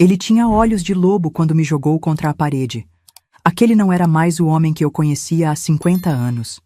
Ele tinha olhos de lobo quando me jogou contra a parede. Aquele não era mais o homem que eu conhecia há 50 anos.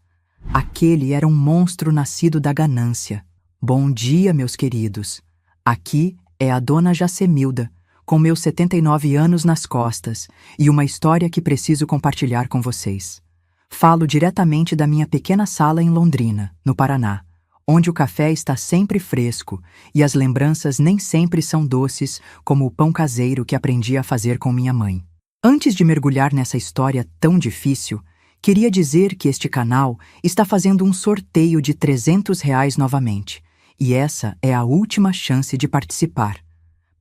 Aquele era um monstro nascido da ganância. Bom dia, meus queridos. Aqui é a dona Jacemilda, com meus 79 anos nas costas e uma história que preciso compartilhar com vocês. Falo diretamente da minha pequena sala em Londrina, no Paraná, onde o café está sempre fresco e as lembranças nem sempre são doces como o pão caseiro que aprendi a fazer com minha mãe. Antes de mergulhar nessa história tão difícil, queria dizer que este canal está fazendo um sorteio de R$ 300 novamente, e essa é a última chance de participar.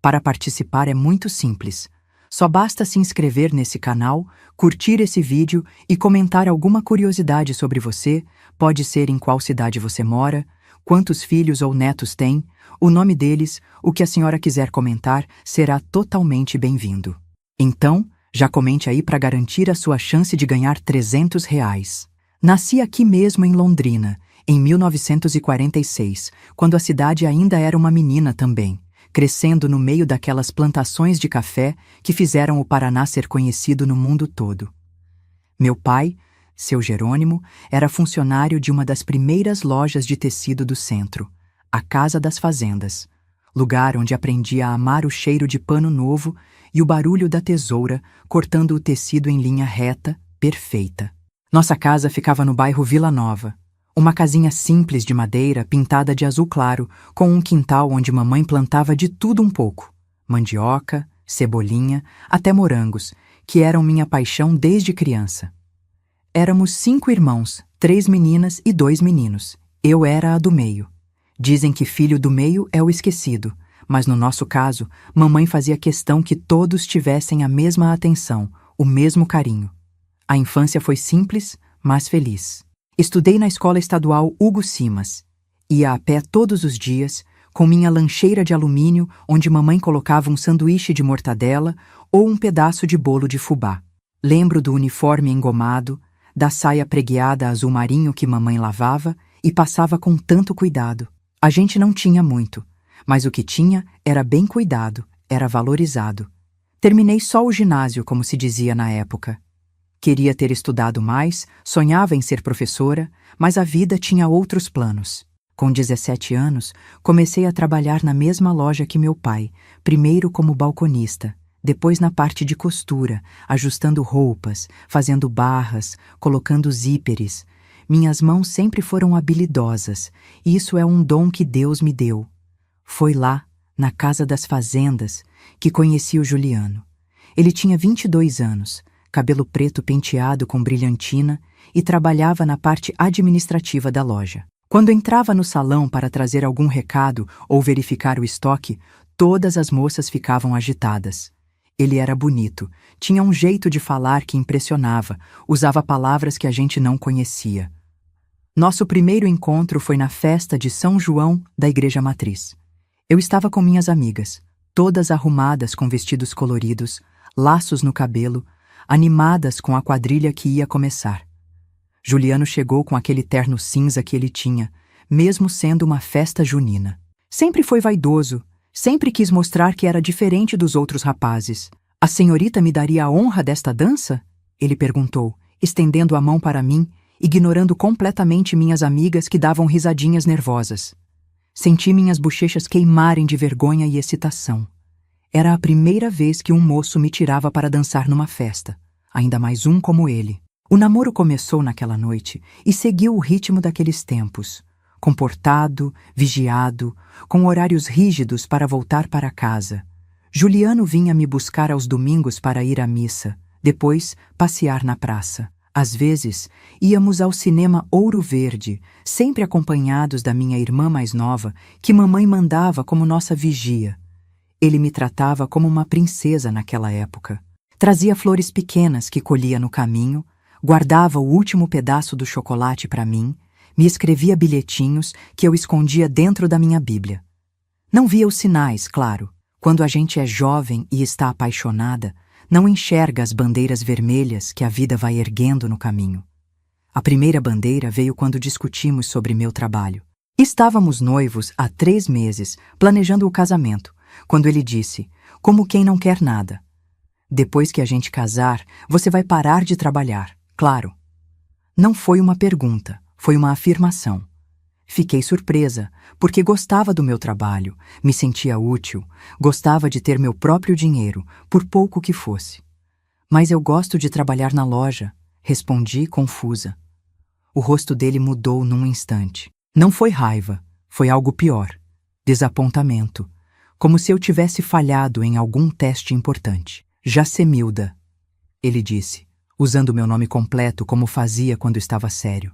Para participar é muito simples. Só basta se inscrever nesse canal, curtir esse vídeo e comentar alguma curiosidade sobre você, pode ser em qual cidade você mora, quantos filhos ou netos tem, o nome deles, o que a senhora quiser comentar, será totalmente bem-vindo. Então, já comente aí para garantir a sua chance de ganhar R$ 300. Nasci aqui mesmo em Londrina, em 1946, quando a cidade ainda era uma menina também, crescendo no meio daquelas plantações de café que fizeram o Paraná ser conhecido no mundo todo. Meu pai, seu Jerônimo, era funcionário de uma das primeiras lojas de tecido do centro, a Casa das Fazendas, lugar onde aprendi a amar o cheiro de pano novo e o barulho da tesoura cortando o tecido em linha reta, perfeita. Nossa casa ficava no bairro Vila Nova, uma casinha simples de madeira pintada de azul claro, com um quintal onde mamãe plantava de tudo um pouco, mandioca, cebolinha, até morangos, que eram minha paixão desde criança. Éramos 5 irmãos, 3 meninas e 2 meninos. Eu era a do meio. Dizem que filho do meio é o esquecido, mas no nosso caso, mamãe fazia questão que todos tivessem a mesma atenção, o mesmo carinho. A infância foi simples, mas feliz. Estudei na escola estadual Hugo Simas. Ia a pé todos os dias, com minha lancheira de alumínio onde mamãe colocava um sanduíche de mortadela ou um pedaço de bolo de fubá. Lembro do uniforme engomado, da saia pregueada azul marinho que mamãe lavava e passava com tanto cuidado. A gente não tinha muito, mas o que tinha era bem cuidado, era valorizado. Terminei só o ginásio, como se dizia na época. Queria ter estudado mais, sonhava em ser professora, mas a vida tinha outros planos. Com 17 anos, comecei a trabalhar na mesma loja que meu pai, primeiro como balconista, depois na parte de costura, ajustando roupas, fazendo barras, colocando zíperes. Minhas mãos sempre foram habilidosas, e isso é um dom que Deus me deu. Foi lá, na Casa das Fazendas, que conheci o Juliano. Ele tinha 22 anos, cabelo preto penteado com brilhantina e trabalhava na parte administrativa da loja. Quando entrava no salão para trazer algum recado ou verificar o estoque, todas as moças ficavam agitadas. Ele era bonito, tinha um jeito de falar que impressionava, usava palavras que a gente não conhecia. Nosso primeiro encontro foi na festa de São João da Igreja Matriz. Eu estava com minhas amigas, todas arrumadas com vestidos coloridos, laços no cabelo, animadas com a quadrilha que ia começar. Juliano chegou com aquele terno cinza que ele tinha, mesmo sendo uma festa junina. Sempre foi vaidoso, sempre quis mostrar que era diferente dos outros rapazes. A senhorita me daria a honra desta dança? Ele perguntou, estendendo a mão para mim, ignorando completamente minhas amigas que davam risadinhas nervosas. Senti minhas bochechas queimarem de vergonha e excitação. Era a primeira vez que um moço me tirava para dançar numa festa, ainda mais um como ele. O namoro começou naquela noite e seguiu o ritmo daqueles tempos, comportado, vigiado, com horários rígidos para voltar para casa. Juliano vinha me buscar aos domingos para ir à missa, depois passear na praça. Às vezes, íamos ao cinema Ouro Verde, sempre acompanhados da minha irmã mais nova, que mamãe mandava como nossa vigia. Ele me tratava como uma princesa naquela época. Trazia flores pequenas que colhia no caminho, guardava o último pedaço do chocolate para mim, me escrevia bilhetinhos que eu escondia dentro da minha Bíblia. Não via os sinais, claro. Quando a gente é jovem e está apaixonada, não enxerga as bandeiras vermelhas que a vida vai erguendo no caminho. A primeira bandeira veio quando discutimos sobre meu trabalho. Estávamos noivos há 3 meses, planejando o casamento, quando ele disse: como quem não quer nada. Depois que a gente casar, você vai parar de trabalhar, claro. Não foi uma pergunta, foi uma afirmação. Fiquei surpresa, porque gostava do meu trabalho, me sentia útil, gostava de ter meu próprio dinheiro, por pouco que fosse. Mas eu gosto de trabalhar na loja, respondi confusa. O rosto dele mudou num instante. Não foi raiva, foi algo pior. Desapontamento, como se eu tivesse falhado em algum teste importante. Jacemilda, ele disse, usando meu nome completo como fazia quando estava sério.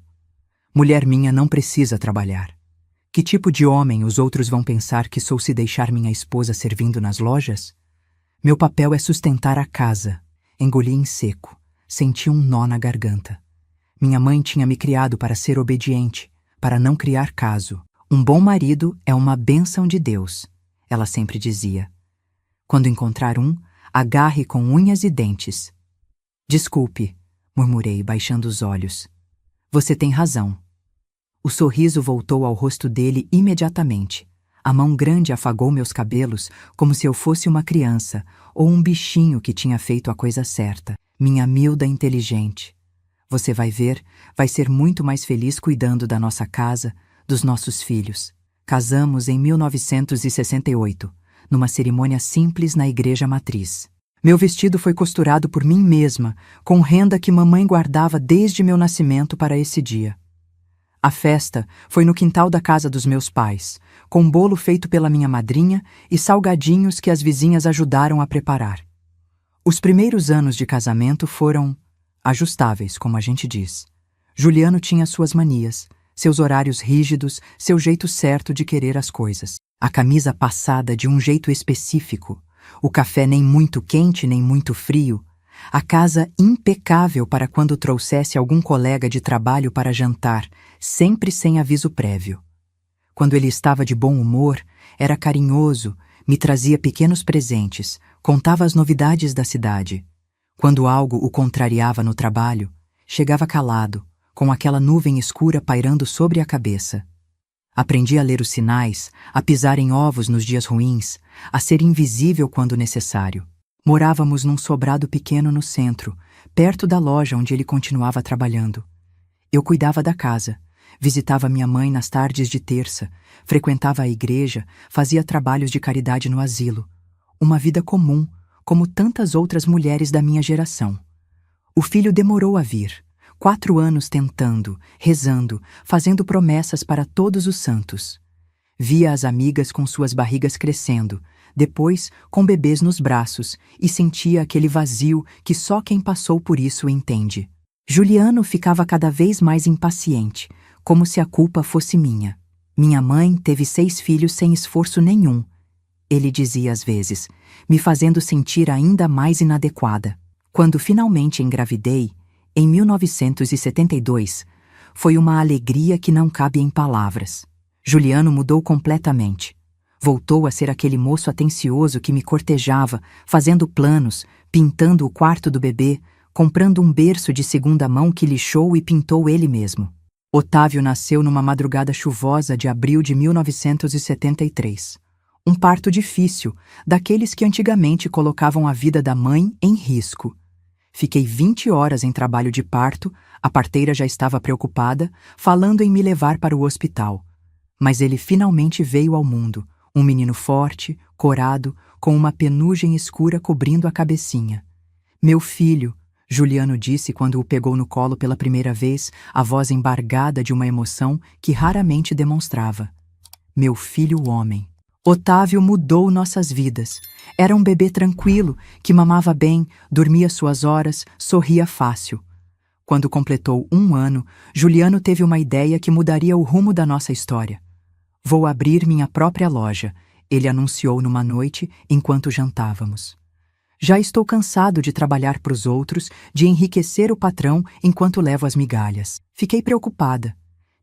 Mulher minha não precisa trabalhar. Que tipo de homem os outros vão pensar que sou se deixar minha esposa servindo nas lojas? Meu papel é sustentar a casa. Engoli em seco, senti um nó na garganta. Minha mãe tinha me criado para ser obediente, para não criar caso. Um bom marido é uma bênção de Deus, ela sempre dizia. Quando encontrar um, agarre com unhas e dentes. Desculpe, murmurei, baixando os olhos. Você tem razão. O sorriso voltou ao rosto dele imediatamente. A mão grande afagou meus cabelos como se eu fosse uma criança ou um bichinho que tinha feito a coisa certa. Minha Milda inteligente. Você vai ver, vai ser muito mais feliz cuidando da nossa casa, dos nossos filhos. Casamos em 1968, numa cerimônia simples na igreja matriz. Meu vestido foi costurado por mim mesma, com renda que mamãe guardava desde meu nascimento para esse dia. A festa foi no quintal da casa dos meus pais, com bolo feito pela minha madrinha e salgadinhos que as vizinhas ajudaram a preparar. Os primeiros anos de casamento foram ajustáveis, como a gente diz. Juliano tinha suas manias, seus horários rígidos, seu jeito certo de querer as coisas. A camisa passada de um jeito específico, o café nem muito quente nem muito frio, a casa impecável para quando trouxesse algum colega de trabalho para jantar, sempre sem aviso prévio. Quando ele estava de bom humor, era carinhoso, me trazia pequenos presentes, contava as novidades da cidade. Quando algo o contrariava no trabalho, chegava calado, com aquela nuvem escura pairando sobre a cabeça. Aprendi a ler os sinais, a pisar em ovos nos dias ruins, a ser invisível quando necessário. Morávamos num sobrado pequeno no centro, perto da loja onde ele continuava trabalhando. Eu cuidava da casa, visitava minha mãe nas tardes de terça, frequentava a igreja, fazia trabalhos de caridade no asilo. Uma vida comum, como tantas outras mulheres da minha geração. O filho demorou a vir. 4 anos tentando, rezando, fazendo promessas para todos os santos. Via as amigas com suas barrigas crescendo, depois com bebês nos braços, e sentia aquele vazio que só quem passou por isso entende. Juliano ficava cada vez mais impaciente, como se a culpa fosse minha. Minha mãe teve 6 filhos sem esforço nenhum, ele dizia às vezes, me fazendo sentir ainda mais inadequada. Quando finalmente engravidei, em 1972, foi uma alegria que não cabe em palavras. Juliano mudou completamente. Voltou a ser aquele moço atencioso que me cortejava, fazendo planos, pintando o quarto do bebê, comprando um berço de segunda mão que lixou e pintou ele mesmo. Otávio nasceu numa madrugada chuvosa de abril de 1973. Um parto difícil, daqueles que antigamente colocavam a vida da mãe em risco. Fiquei 20 horas em trabalho de parto, a parteira já estava preocupada, falando em me levar para o hospital. Mas ele finalmente veio ao mundo, um menino forte, corado, com uma penugem escura cobrindo a cabecinha. Meu filho, Juliano disse quando o pegou no colo pela primeira vez, a voz embargada de uma emoção que raramente demonstrava. Meu filho homem. Otávio mudou nossas vidas. Era um bebê tranquilo, que mamava bem, dormia suas horas, sorria fácil. Quando completou 1 ano, Juliano teve uma ideia que mudaria o rumo da nossa história. Vou abrir minha própria loja, ele anunciou numa noite enquanto jantávamos. Já estou cansado de trabalhar para os outros, de enriquecer o patrão enquanto levo as migalhas. Fiquei preocupada.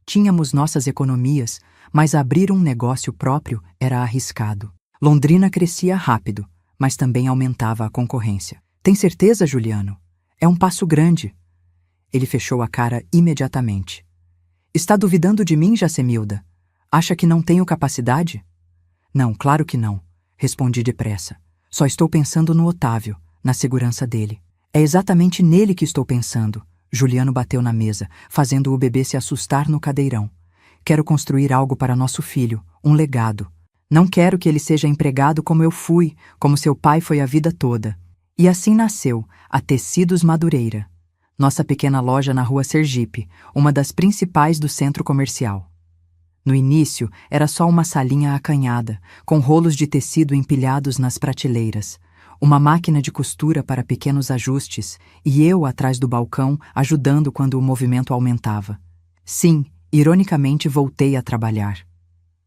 Tínhamos nossas economias, mas abrir um negócio próprio era arriscado. Londrina crescia rápido, mas também aumentava a concorrência. Tem certeza, Juliano? É um passo grande. Ele fechou a cara imediatamente. Está duvidando de mim, Jacemilda? Acha que não tenho capacidade? Não, claro que não, respondi depressa. Só estou pensando no Otávio, na segurança dele. É exatamente nele que estou pensando. Juliano bateu na mesa, fazendo o bebê se assustar no cadeirão. Quero construir algo para nosso filho, um legado. Não quero que ele seja empregado como eu fui, como seu pai foi a vida toda. E assim nasceu a Tecidos Madureira, nossa pequena loja na rua Sergipe, uma das principais do centro comercial. No início, era só uma salinha acanhada, com rolos de tecido empilhados nas prateleiras, uma máquina de costura para pequenos ajustes e eu atrás do balcão ajudando quando o movimento aumentava. Sim, ironicamente voltei a trabalhar.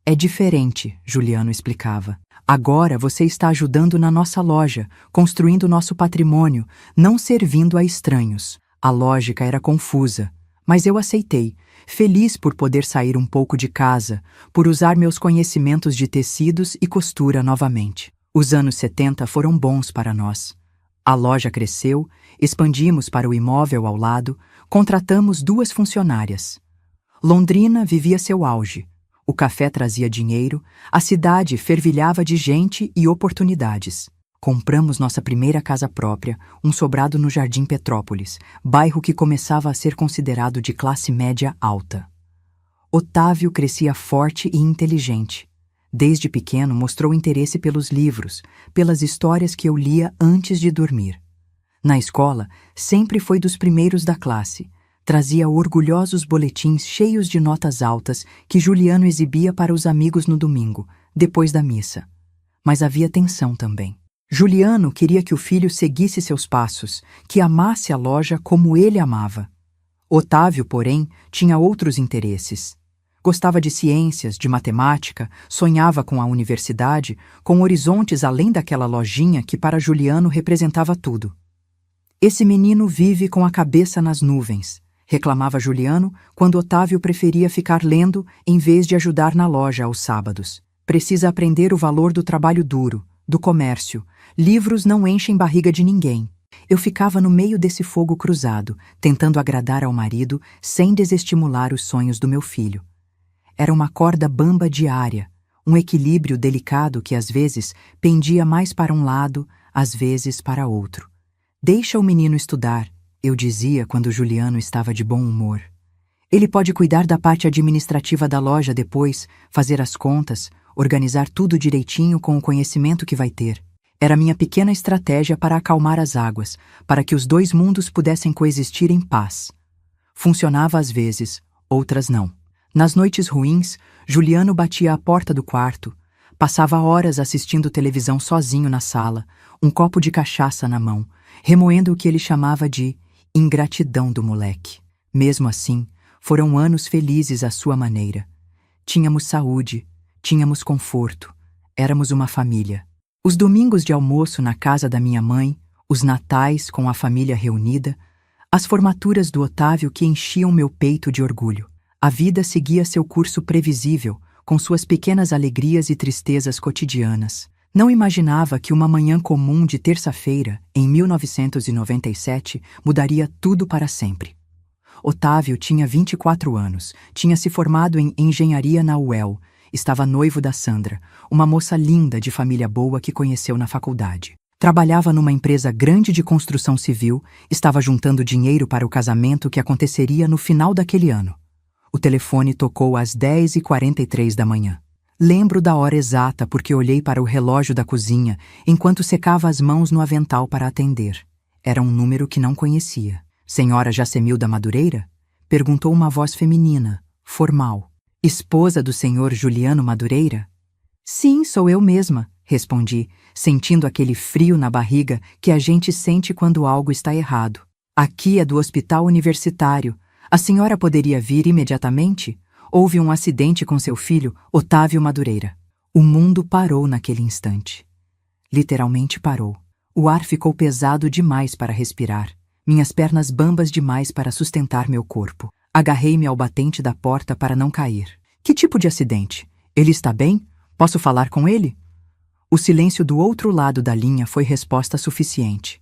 É diferente, Juliano explicava. Agora você está ajudando na nossa loja, construindo nosso patrimônio, não servindo a estranhos. A lógica era confusa, mas eu aceitei, feliz por poder sair um pouco de casa, por usar meus conhecimentos de tecidos e costura novamente. Os anos 70 foram bons para nós. A loja cresceu, expandimos para o imóvel ao lado, contratamos 2 funcionárias. Londrina vivia seu auge. O café trazia dinheiro, a cidade fervilhava de gente e oportunidades. Compramos nossa primeira casa própria, um sobrado no Jardim Petrópolis, bairro que começava a ser considerado de classe média alta. Otávio crescia forte e inteligente. Desde pequeno mostrou interesse pelos livros, pelas histórias que eu lia antes de dormir. Na escola, sempre foi dos primeiros da classe. Trazia orgulhosos boletins cheios de notas altas que Juliano exibia para os amigos no domingo, depois da missa. Mas havia tensão também. Juliano queria que o filho seguisse seus passos, que amasse a loja como ele amava. Otávio, porém, tinha outros interesses. Gostava de ciências, de matemática, sonhava com a universidade, com horizontes além daquela lojinha que para Juliano representava tudo. Esse menino vive com a cabeça nas nuvens, reclamava Juliano quando Otávio preferia ficar lendo em vez de ajudar na loja aos sábados. Precisa aprender o valor do trabalho duro, do comércio. Livros não enchem barriga de ninguém. Eu ficava no meio desse fogo cruzado, tentando agradar ao marido sem desestimular os sonhos do meu filho. Era uma corda bamba diária, um equilíbrio delicado que às vezes pendia mais para um lado, às vezes para outro. Deixa o menino estudar, eu dizia quando Juliano estava de bom humor. Ele pode cuidar da parte administrativa da loja depois, fazer as contas, organizar tudo direitinho com o conhecimento que vai ter. Era minha pequena estratégia para acalmar as águas, para que os 2 mundos pudessem coexistir em paz. Funcionava às vezes, outras não. Nas noites ruins, Juliano batia à porta do quarto, passava horas assistindo televisão sozinho na sala, um copo de cachaça na mão, remoendo o que ele chamava de ingratidão do moleque. Mesmo assim, foram anos felizes à sua maneira. Tínhamos saúde, tínhamos conforto, éramos uma família. Os domingos de almoço na casa da minha mãe, os natais com a família reunida, as formaturas do Otávio que enchiam meu peito de orgulho. A vida seguia seu curso previsível, com suas pequenas alegrias e tristezas cotidianas. Não imaginava que uma manhã comum de terça-feira, em 1997, mudaria tudo para sempre. Otávio tinha 24 anos, tinha se formado em engenharia na UEL, estava noivo da Sandra, uma moça linda de família boa que conheceu na faculdade. Trabalhava numa empresa grande de construção civil, estava juntando dinheiro para o casamento que aconteceria no final daquele ano. O telefone tocou às 10h43 da manhã. Lembro da hora exata porque olhei para o relógio da cozinha enquanto secava as mãos no avental para atender. Era um número que não conhecia. Senhora Jacemilda Madureira? Perguntou uma voz feminina, formal. Esposa do senhor Juliano Madureira? Sim, sou eu mesma, respondi, sentindo aquele frio na barriga que a gente sente quando algo está errado. Aqui é do hospital universitário. A senhora poderia vir imediatamente? Houve um acidente com seu filho, Otávio Madureira. O mundo parou naquele instante. Literalmente parou. O ar ficou pesado demais para respirar. Minhas pernas bambas demais para sustentar meu corpo. Agarrei-me ao batente da porta para não cair. Que tipo de acidente? Ele está bem? Posso falar com ele? O silêncio do outro lado da linha foi resposta suficiente.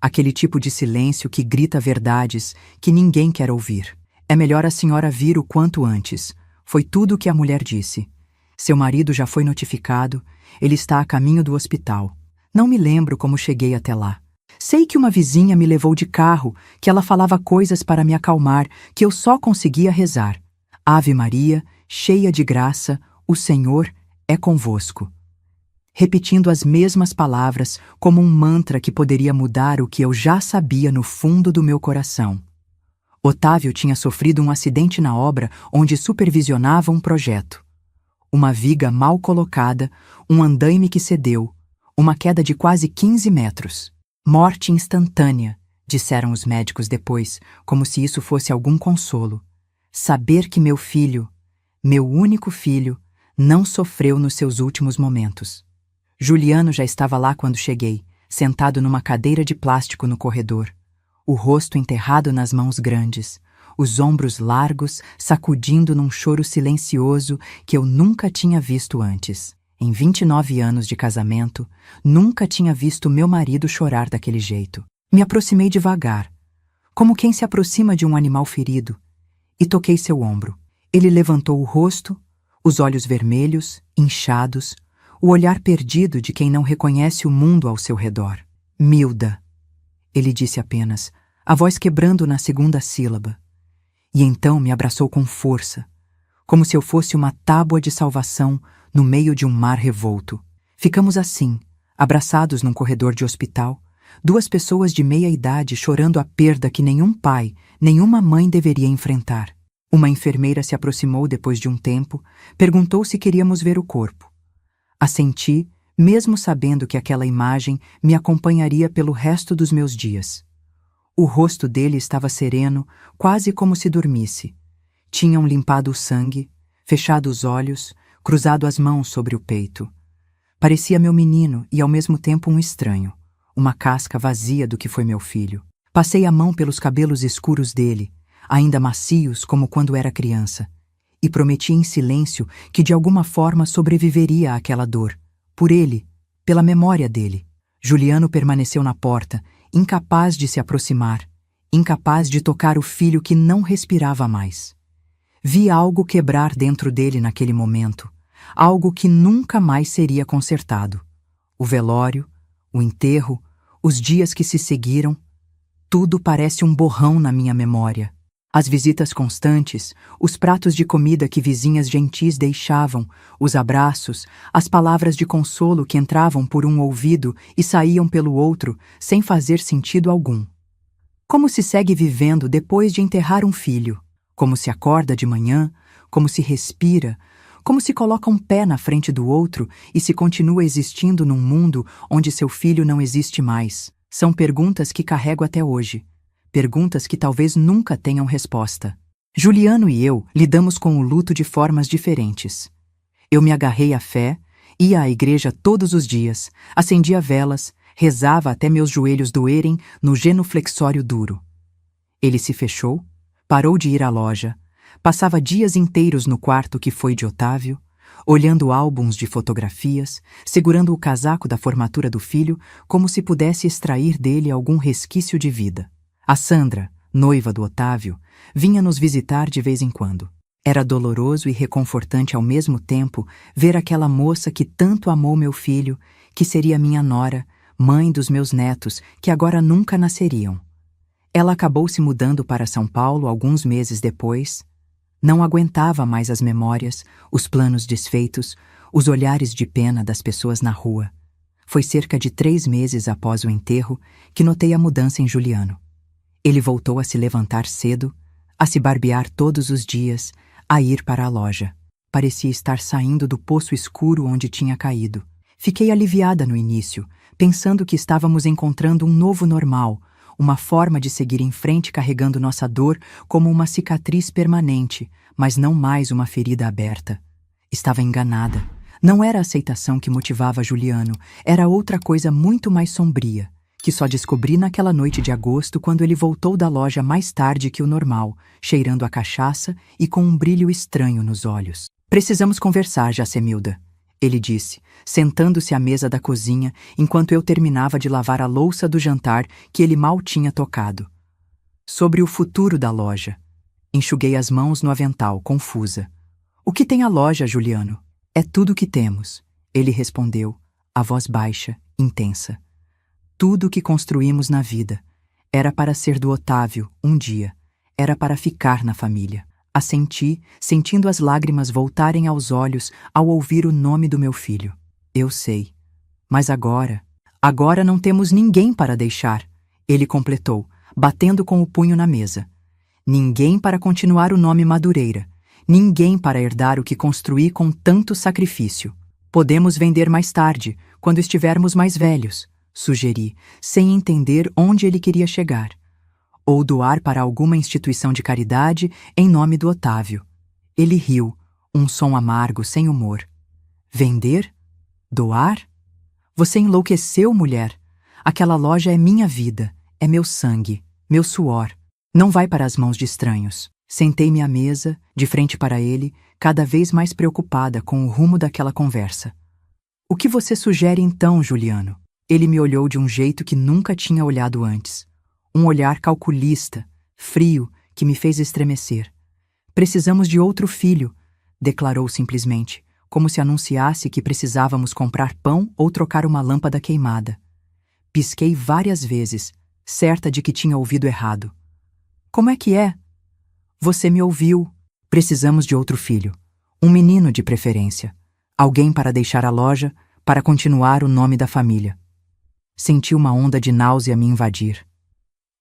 Aquele tipo de silêncio que grita verdades que ninguém quer ouvir. É melhor a senhora vir o quanto antes. Foi tudo o que a mulher disse. Seu marido já foi notificado, ele está a caminho do hospital. Não me lembro como cheguei até lá. Sei que uma vizinha me levou de carro, que ela falava coisas para me acalmar, que eu só conseguia rezar. Ave Maria, cheia de graça, o Senhor é convosco. Repetindo as mesmas palavras como um mantra que poderia mudar o que eu já sabia no fundo do meu coração. Otávio tinha sofrido um acidente na obra onde supervisionava um projeto. Uma viga mal colocada, um andaime que cedeu, uma queda de quase 15 metros. Morte instantânea, disseram os médicos depois, como se isso fosse algum consolo. Saber que meu filho, meu único filho, não sofreu nos seus últimos momentos. Juliano já estava lá quando cheguei, sentado numa cadeira de plástico no corredor. O rosto enterrado nas mãos grandes, os ombros largos, sacudindo num choro silencioso que eu nunca tinha visto antes. Em 29 anos de casamento, nunca tinha visto meu marido chorar daquele jeito. Me aproximei devagar, como quem se aproxima de um animal ferido, e toquei seu ombro. Ele levantou o rosto, os olhos vermelhos, inchados, o olhar perdido de quem não reconhece o mundo ao seu redor. Milda, ele disse apenas, a voz quebrando na segunda sílaba. E então me abraçou com força, como se eu fosse uma tábua de salvação no meio de um mar revolto. Ficamos assim, abraçados num corredor de hospital, duas pessoas de meia idade chorando a perda que nenhum pai, nenhuma mãe deveria enfrentar. Uma enfermeira se aproximou depois de um tempo, perguntou se queríamos ver o corpo. Assenti, mesmo sabendo que aquela imagem me acompanharia pelo resto dos meus dias. O rosto dele estava sereno, quase como se dormisse. Tinham limpado o sangue, fechado os olhos, cruzado as mãos sobre o peito. Parecia meu menino e ao mesmo tempo um estranho, uma casca vazia do que foi meu filho. Passei a mão pelos cabelos escuros dele, ainda macios como quando era criança, e prometi em silêncio que de alguma forma sobreviveria àquela dor, por ele, pela memória dele. Juliano permaneceu na porta, incapaz de se aproximar, incapaz de tocar o filho que não respirava mais. Vi algo quebrar dentro dele naquele momento, algo que nunca mais seria consertado. O velório, o enterro, os dias que se seguiram, tudo parece um borrão na minha memória. As visitas constantes, os pratos de comida que vizinhas gentis deixavam, os abraços, as palavras de consolo que entravam por um ouvido e saíam pelo outro, sem fazer sentido algum. Como se segue vivendo depois de enterrar um filho? Como se acorda de manhã? Como se respira? Como se coloca um pé na frente do outro e se continua existindo num mundo onde seu filho não existe mais? São perguntas que carrego até hoje. Perguntas que talvez nunca tenham resposta. Juliano e eu lidamos com o luto de formas diferentes. Eu me agarrei à fé, ia à igreja todos os dias, acendia velas, rezava até meus joelhos doerem no genuflexório duro. Ele se fechou, parou de ir à loja, passava dias inteiros no quarto que foi de Otávio, olhando álbuns de fotografias, segurando o casaco da formatura do filho como se pudesse extrair dele algum resquício de vida. A Sandra, noiva do Otávio, vinha nos visitar de vez em quando. Era doloroso e reconfortante ao mesmo tempo ver aquela moça que tanto amou meu filho, que seria minha nora, mãe dos meus netos, que agora nunca nasceriam. Ela acabou se mudando para São Paulo alguns meses depois. Não aguentava mais as memórias, os planos desfeitos, os olhares de pena das pessoas na rua. Foi cerca de 3 meses após o enterro que notei a mudança em Juliano. Ele voltou a se levantar cedo, a se barbear todos os dias, a ir para a loja. Parecia estar saindo do poço escuro onde tinha caído. Fiquei aliviada no início, pensando que estávamos encontrando um novo normal, uma forma de seguir em frente carregando nossa dor como uma cicatriz permanente, mas não mais uma ferida aberta. Estava enganada. Não era a aceitação que motivava Juliano, era outra coisa muito mais sombria, que só descobri naquela noite de agosto quando ele voltou da loja mais tarde que o normal, cheirando a cachaça e com um brilho estranho nos olhos. Precisamos conversar, Jacemilda, ele disse, sentando-se à mesa da cozinha enquanto eu terminava de lavar a louça do jantar que ele mal tinha tocado. Sobre o futuro da loja. Enxuguei as mãos no avental, confusa. O que tem a loja, Juliano? É tudo o que temos, ele respondeu, a voz baixa intensa. Tudo o que construímos na vida era para ser do Otávio, um dia. Era para ficar na família. Assenti, sentindo as lágrimas voltarem aos olhos ao ouvir o nome do meu filho. Eu sei. Mas agora não temos ninguém para deixar, ele completou, batendo com o punho na mesa. Ninguém para continuar o nome Madureira. Ninguém para herdar o que construí com tanto sacrifício. Podemos vender mais tarde, quando estivermos mais velhos, sugeri, sem entender onde ele queria chegar. Ou doar para alguma instituição de caridade em nome do Otávio. Ele riu, um som amargo, sem humor. Vender? Doar? Você enlouqueceu, mulher. Aquela loja é minha vida, é meu sangue, meu suor. Não vai para as mãos de estranhos. Sentei-me à mesa, de frente para ele, cada vez mais preocupada com o rumo daquela conversa. O que você sugere então, Juliano? Ele me olhou de um jeito que nunca tinha olhado antes. Um olhar calculista, frio, que me fez estremecer. Precisamos de outro filho, declarou simplesmente, como se anunciasse que precisávamos comprar pão ou trocar uma lâmpada queimada. Pisquei várias vezes, certa de que tinha ouvido errado. Como é que é? Você me ouviu. Precisamos de outro filho. Um menino de preferência. Alguém para deixar a loja, para continuar o nome da família. Senti uma onda de náusea me invadir.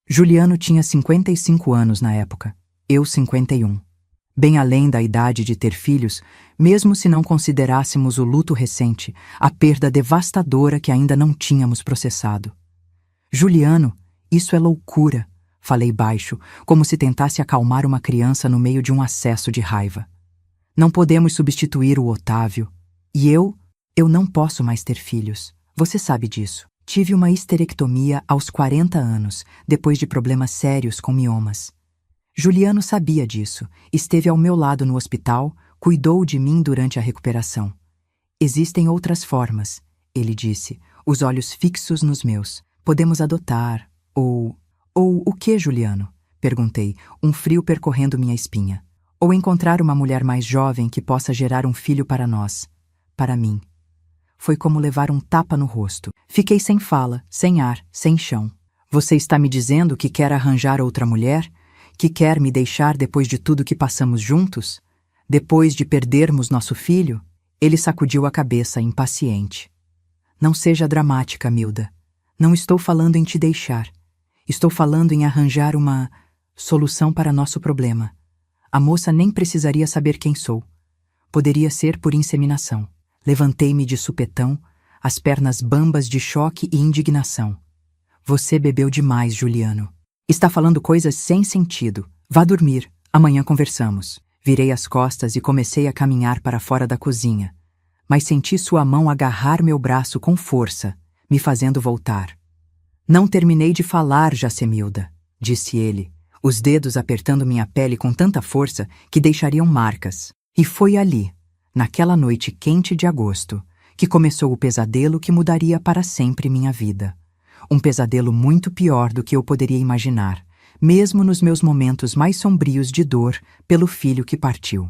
Juliano tinha 55 anos na época, eu 51. Bem além da idade de ter filhos, mesmo se não considerássemos o luto recente, a perda devastadora que ainda não tínhamos processado. Juliano, isso é loucura, falei baixo, como se tentasse acalmar uma criança no meio de um acesso de raiva. Não podemos substituir o Otávio. E eu não posso mais ter filhos. Você sabe disso. Tive uma histerectomia aos 40 anos, depois de problemas sérios com miomas. Juliano sabia disso, esteve ao meu lado no hospital, cuidou de mim durante a recuperação. Existem outras formas, ele disse, os olhos fixos nos meus. Podemos adotar, ou o que, Juliano? Perguntei, um frio percorrendo minha espinha. Ou encontrar uma mulher mais jovem que possa gerar um filho para nós, para mim. Foi como levar um tapa no rosto. Fiquei sem fala, sem ar, sem chão. Você está me dizendo que quer arranjar outra mulher? Que quer me deixar depois de tudo que passamos juntos? Depois de perdermos nosso filho? Ele sacudiu a cabeça, impaciente. Não seja dramática, Milda. Não estou falando em te deixar. Estou falando em arranjar uma solução para nosso problema. A moça nem precisaria saber quem sou. Poderia ser por inseminação. Levantei-me de supetão, as pernas bambas de choque e indignação. Você bebeu demais, Juliano. Está falando coisas sem sentido. Vá dormir. Amanhã conversamos. Virei as costas e comecei a caminhar para fora da cozinha. Mas senti sua mão agarrar meu braço com força, me fazendo voltar. Não terminei de falar, Jacemilda, disse ele, os dedos apertando minha pele com tanta força que deixariam marcas. E foi ali, naquela noite quente de agosto, que começou o pesadelo que mudaria para sempre minha vida. Um pesadelo muito pior do que eu poderia imaginar, mesmo nos meus momentos mais sombrios de dor pelo filho que partiu.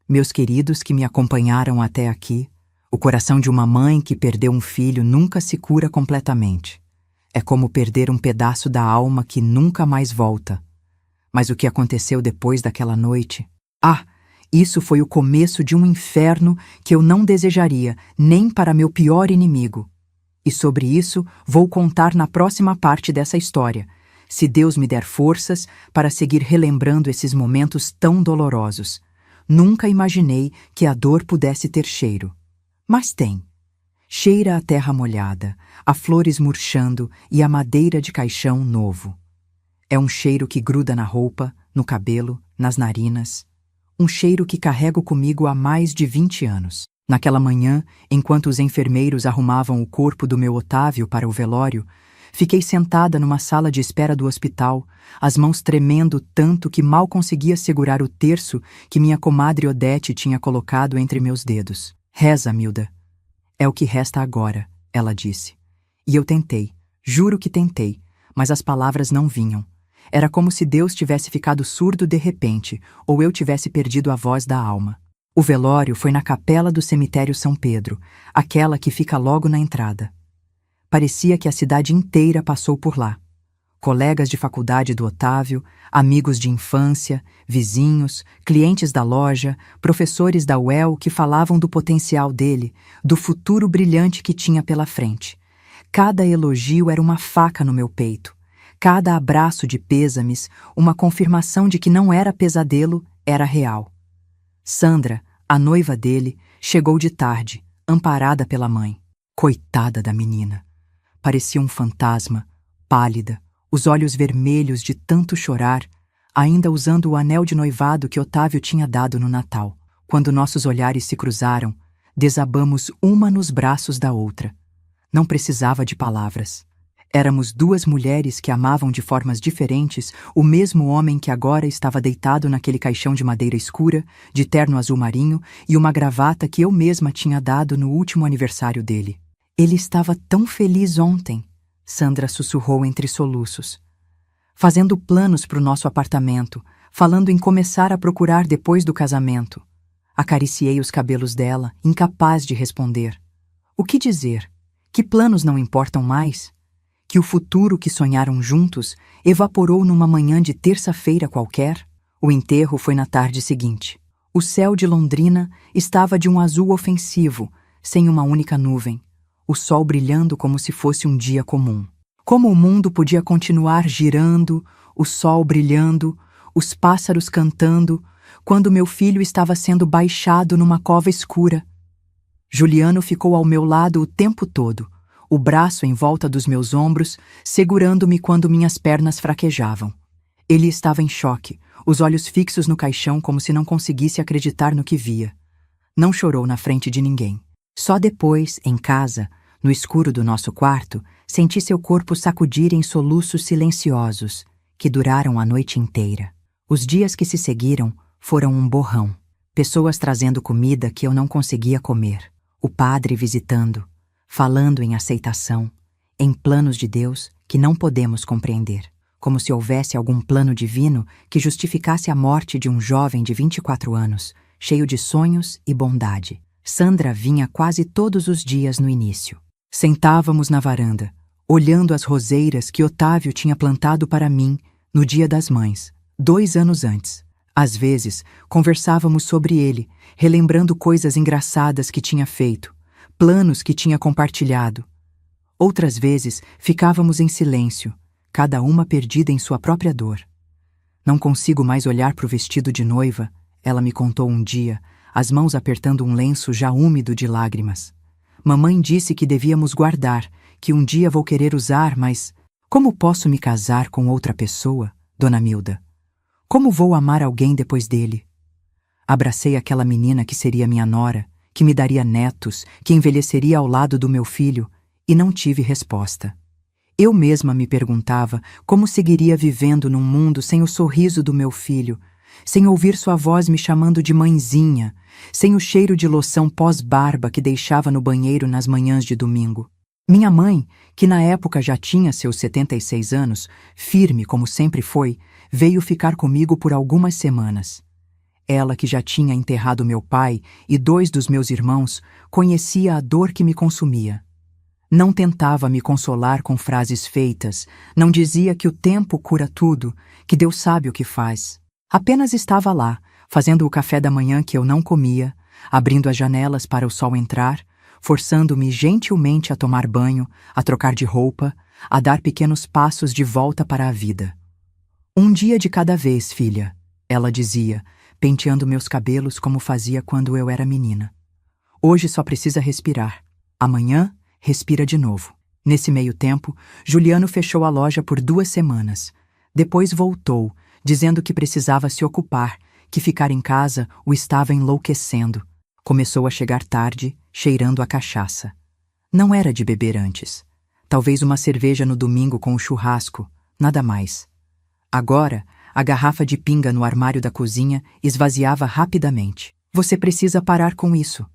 Meus queridos que me acompanharam até aqui, o coração de uma mãe que perdeu um filho nunca se cura completamente. É como perder um pedaço da alma que nunca mais volta. Mas o que aconteceu depois daquela noite? Isso foi o começo de um inferno que eu não desejaria nem para meu pior inimigo. E sobre isso vou contar na próxima parte dessa história, se Deus me der forças para seguir relembrando esses momentos tão dolorosos. Nunca imaginei que a dor pudesse ter cheiro. Mas tem. Cheira a terra molhada, a flores murchando e a madeira de caixão novo. É um cheiro que gruda na roupa, no cabelo, nas narinas. Um cheiro que carrego comigo há mais de 20 anos. Naquela manhã, enquanto os enfermeiros arrumavam o corpo do meu Otávio para o velório, fiquei sentada numa sala de espera do hospital, as mãos tremendo tanto que mal conseguia segurar o terço que minha comadre Odete tinha colocado entre meus dedos. Reza, Milda. É o que resta agora, ela disse. E eu tentei, juro que tentei, mas as palavras não vinham. Era como se Deus tivesse ficado surdo de repente, ou eu tivesse perdido a voz da alma. O velório foi na capela do cemitério São Pedro, aquela que fica logo na entrada. Parecia que a cidade inteira passou por lá. Colegas de faculdade do Otávio, amigos de infância, vizinhos, clientes da loja, professores da UEL que falavam do potencial dele, do futuro brilhante que tinha pela frente. Cada elogio era uma faca no meu peito. Cada abraço de pêsames, uma confirmação de que não era pesadelo, era real. Sandra, a noiva dele, chegou de tarde, amparada pela mãe. Coitada da menina. Parecia um fantasma, pálida, os olhos vermelhos de tanto chorar, ainda usando o anel de noivado que Otávio tinha dado no Natal. Quando nossos olhares se cruzaram, desabamos uma nos braços da outra. Não precisava de palavras. Éramos duas mulheres que amavam de formas diferentes o mesmo homem que agora estava deitado naquele caixão de madeira escura, de terno azul marinho e uma gravata que eu mesma tinha dado no último aniversário dele. Ele estava tão feliz ontem, Sandra sussurrou entre soluços. Fazendo planos para o nosso apartamento, falando em começar a procurar depois do casamento. Acariciei os cabelos dela, incapaz de responder. O que dizer? Que planos não importam mais? Que o futuro que sonharam juntos evaporou numa manhã de terça-feira qualquer? O enterro foi na tarde seguinte. O céu de Londrina estava de um azul ofensivo, sem uma única nuvem. O sol brilhando como se fosse um dia comum. Como o mundo podia continuar girando, o sol brilhando, os pássaros cantando, quando meu filho estava sendo baixado numa cova escura. Juliano ficou ao meu lado o tempo todo, o braço em volta dos meus ombros, segurando-me quando minhas pernas fraquejavam. Ele estava em choque, os olhos fixos no caixão como se não conseguisse acreditar no que via. Não chorou na frente de ninguém. Só depois, em casa, no escuro do nosso quarto, senti seu corpo sacudir em soluços silenciosos, que duraram a noite inteira. Os dias que se seguiram foram um borrão. Pessoas trazendo comida que eu não conseguia comer. O padre visitando, falando em aceitação, em planos de Deus que não podemos compreender. Como se houvesse algum plano divino que justificasse a morte de um jovem de 24 anos, cheio de sonhos e bondade. Sandra vinha quase todos os dias no início. Sentávamos na varanda, olhando as roseiras que Otávio tinha plantado para mim no Dia das Mães, 2 anos antes. Às vezes, conversávamos sobre ele, relembrando coisas engraçadas que tinha feito, planos que tinha compartilhado. Outras vezes, ficávamos em silêncio, cada uma perdida em sua própria dor. Não consigo mais olhar para o vestido de noiva, ela me contou um dia, as mãos apertando um lenço já úmido de lágrimas. Mamãe disse que devíamos guardar, que um dia vou querer usar, mas como posso me casar com outra pessoa, Dona Milda? Como vou amar alguém depois dele? Abracei aquela menina que seria minha nora, que me daria netos, que envelheceria ao lado do meu filho, e não tive resposta. Eu mesma me perguntava como seguiria vivendo num mundo sem o sorriso do meu filho, sem ouvir sua voz me chamando de mãezinha, sem o cheiro de loção pós-barba que deixava no banheiro nas manhãs de domingo. Minha mãe, que na época já tinha seus 76 anos, firme como sempre foi, veio ficar comigo por algumas semanas. Ela, que já tinha enterrado meu pai e 2 dos meus irmãos, conhecia a dor que me consumia. Não tentava me consolar com frases feitas, não dizia que o tempo cura tudo, que Deus sabe o que faz. Apenas estava lá, fazendo o café da manhã que eu não comia, abrindo as janelas para o sol entrar, forçando-me gentilmente a tomar banho, a trocar de roupa, a dar pequenos passos de volta para a vida. Um dia de cada vez, filha, ela dizia, penteando meus cabelos como fazia quando eu era menina. Hoje só precisa respirar. Amanhã, respira de novo. Nesse meio tempo, Juliano fechou a loja por 2 semanas. Depois voltou, dizendo que precisava se ocupar, que ficar em casa o estava enlouquecendo. Começou a chegar tarde, cheirando a cachaça. Não era de beber antes. Talvez uma cerveja no domingo com o churrasco, nada mais. Agora, a garrafa de pinga no armário da cozinha esvaziava rapidamente. Você precisa parar com isso,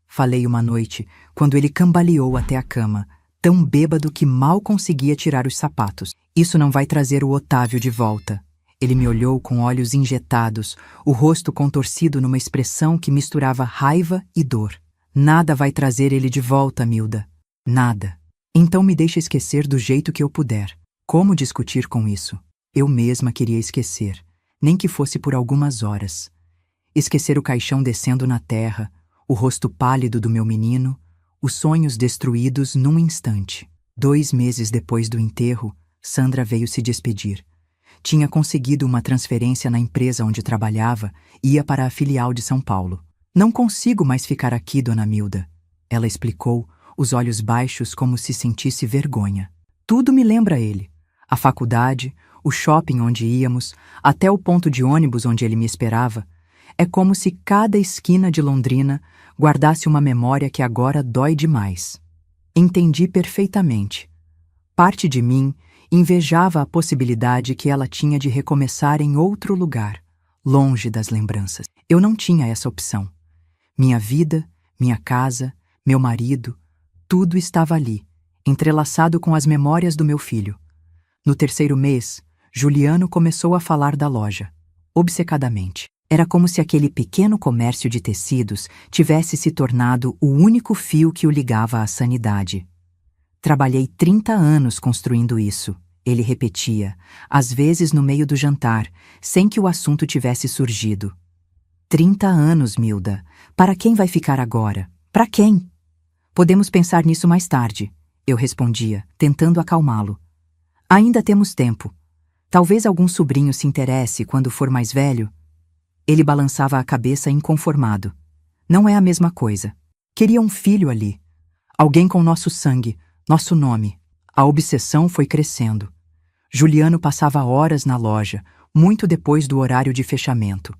falei uma noite, quando ele cambaleou até a cama, tão bêbado que mal conseguia tirar os sapatos. Isso não vai trazer o Otávio de volta. Ele me olhou com olhos injetados, o rosto contorcido numa expressão que misturava raiva e dor. Nada vai trazer ele de volta, Milda. Nada. Então me deixa esquecer do jeito que eu puder. Como discutir com isso? Eu mesma queria esquecer, nem que fosse por algumas horas. Esquecer o caixão descendo na terra, o rosto pálido do meu menino, os sonhos destruídos num instante. 2 meses depois do enterro, Sandra veio se despedir. Tinha conseguido uma transferência na empresa onde trabalhava e ia para a filial de São Paulo. Não consigo mais ficar aqui, dona Milda. Ela explicou, os olhos baixos como se sentisse vergonha. Tudo me lembra ele. A faculdade, o shopping onde íamos, até o ponto de ônibus onde ele me esperava. É como se cada esquina de Londrina guardasse uma memória que agora dói demais. Entendi perfeitamente. Parte de mim invejava a possibilidade que ela tinha de recomeçar em outro lugar, longe das lembranças. Eu não tinha essa opção. Minha vida, minha casa, meu marido, tudo estava ali, entrelaçado com as memórias do meu filho. No 3º mês, Juliano começou a falar da loja, obcecadamente. Era como se aquele pequeno comércio de tecidos tivesse se tornado o único fio que o ligava à sanidade. Trabalhei 30 anos construindo isso, ele repetia, às vezes no meio do jantar, sem que o assunto tivesse surgido. 30 anos, Milda. Para quem vai ficar agora? Para quem? Podemos pensar nisso mais tarde, eu respondia, tentando acalmá-lo. Ainda temos tempo. Talvez algum sobrinho se interesse quando for mais velho. Ele balançava a cabeça inconformado. Não é a mesma coisa. Queria um filho ali. Alguém com nosso sangue, nosso nome. A obsessão foi crescendo. Juliano passava horas na loja, muito depois do horário de fechamento.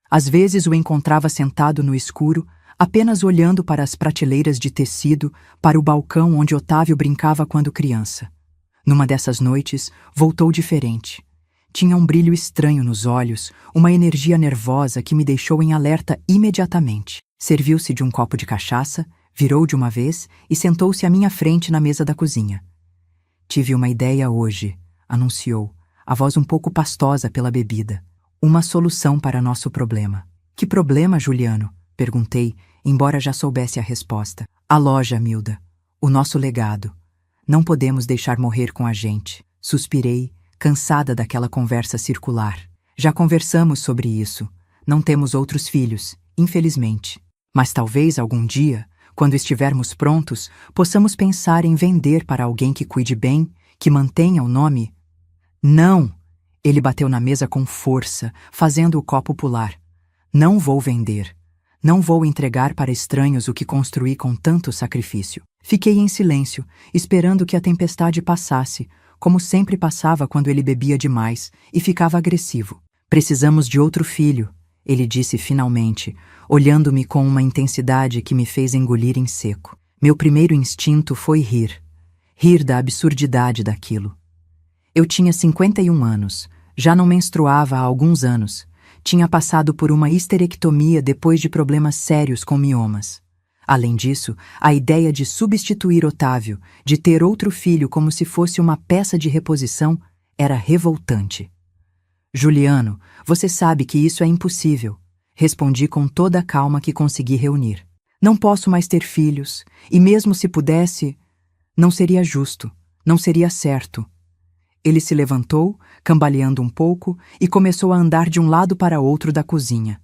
Às vezes o encontrava sentado no escuro, apenas olhando para as prateleiras de tecido, para o balcão onde Otávio brincava quando criança. Numa dessas noites, voltou diferente. Tinha um brilho estranho nos olhos, uma energia nervosa que me deixou em alerta imediatamente. Serviu-se de um copo de cachaça, virou de uma vez e sentou-se à minha frente na mesa da cozinha. Tive uma ideia hoje, anunciou, a voz um pouco pastosa pela bebida. Uma solução para nosso problema. Que problema, Juliano? Perguntei, embora já soubesse a resposta. A loja, Milda. O nosso legado. Não podemos deixar morrer com a gente. Suspirei, cansada daquela conversa circular. Já conversamos sobre isso. Não temos outros filhos, infelizmente. Mas talvez algum dia, quando estivermos prontos, possamos pensar em vender para alguém que cuide bem, que mantenha o nome. Não! Ele bateu na mesa com força, fazendo o copo pular. Não vou vender. Não vou entregar para estranhos o que construí com tanto sacrifício. Fiquei em silêncio, esperando que a tempestade passasse, como sempre passava quando ele bebia demais e ficava agressivo. Precisamos de outro filho, ele disse finalmente, olhando-me com uma intensidade que me fez engolir em seco. Meu primeiro instinto foi rir. Rir da absurdidade daquilo. Eu tinha 51 anos, já não menstruava há alguns anos. Tinha passado por uma histerectomia depois de problemas sérios com miomas. Além disso, a ideia de substituir Otávio, de ter outro filho como se fosse uma peça de reposição, era revoltante. Juliano, você sabe que isso é impossível, respondi com toda a calma que consegui reunir. Não posso mais ter filhos, e mesmo se pudesse, não seria justo, não seria certo. Ele se levantou, cambaleando um pouco, e começou a andar de um lado para outro da cozinha.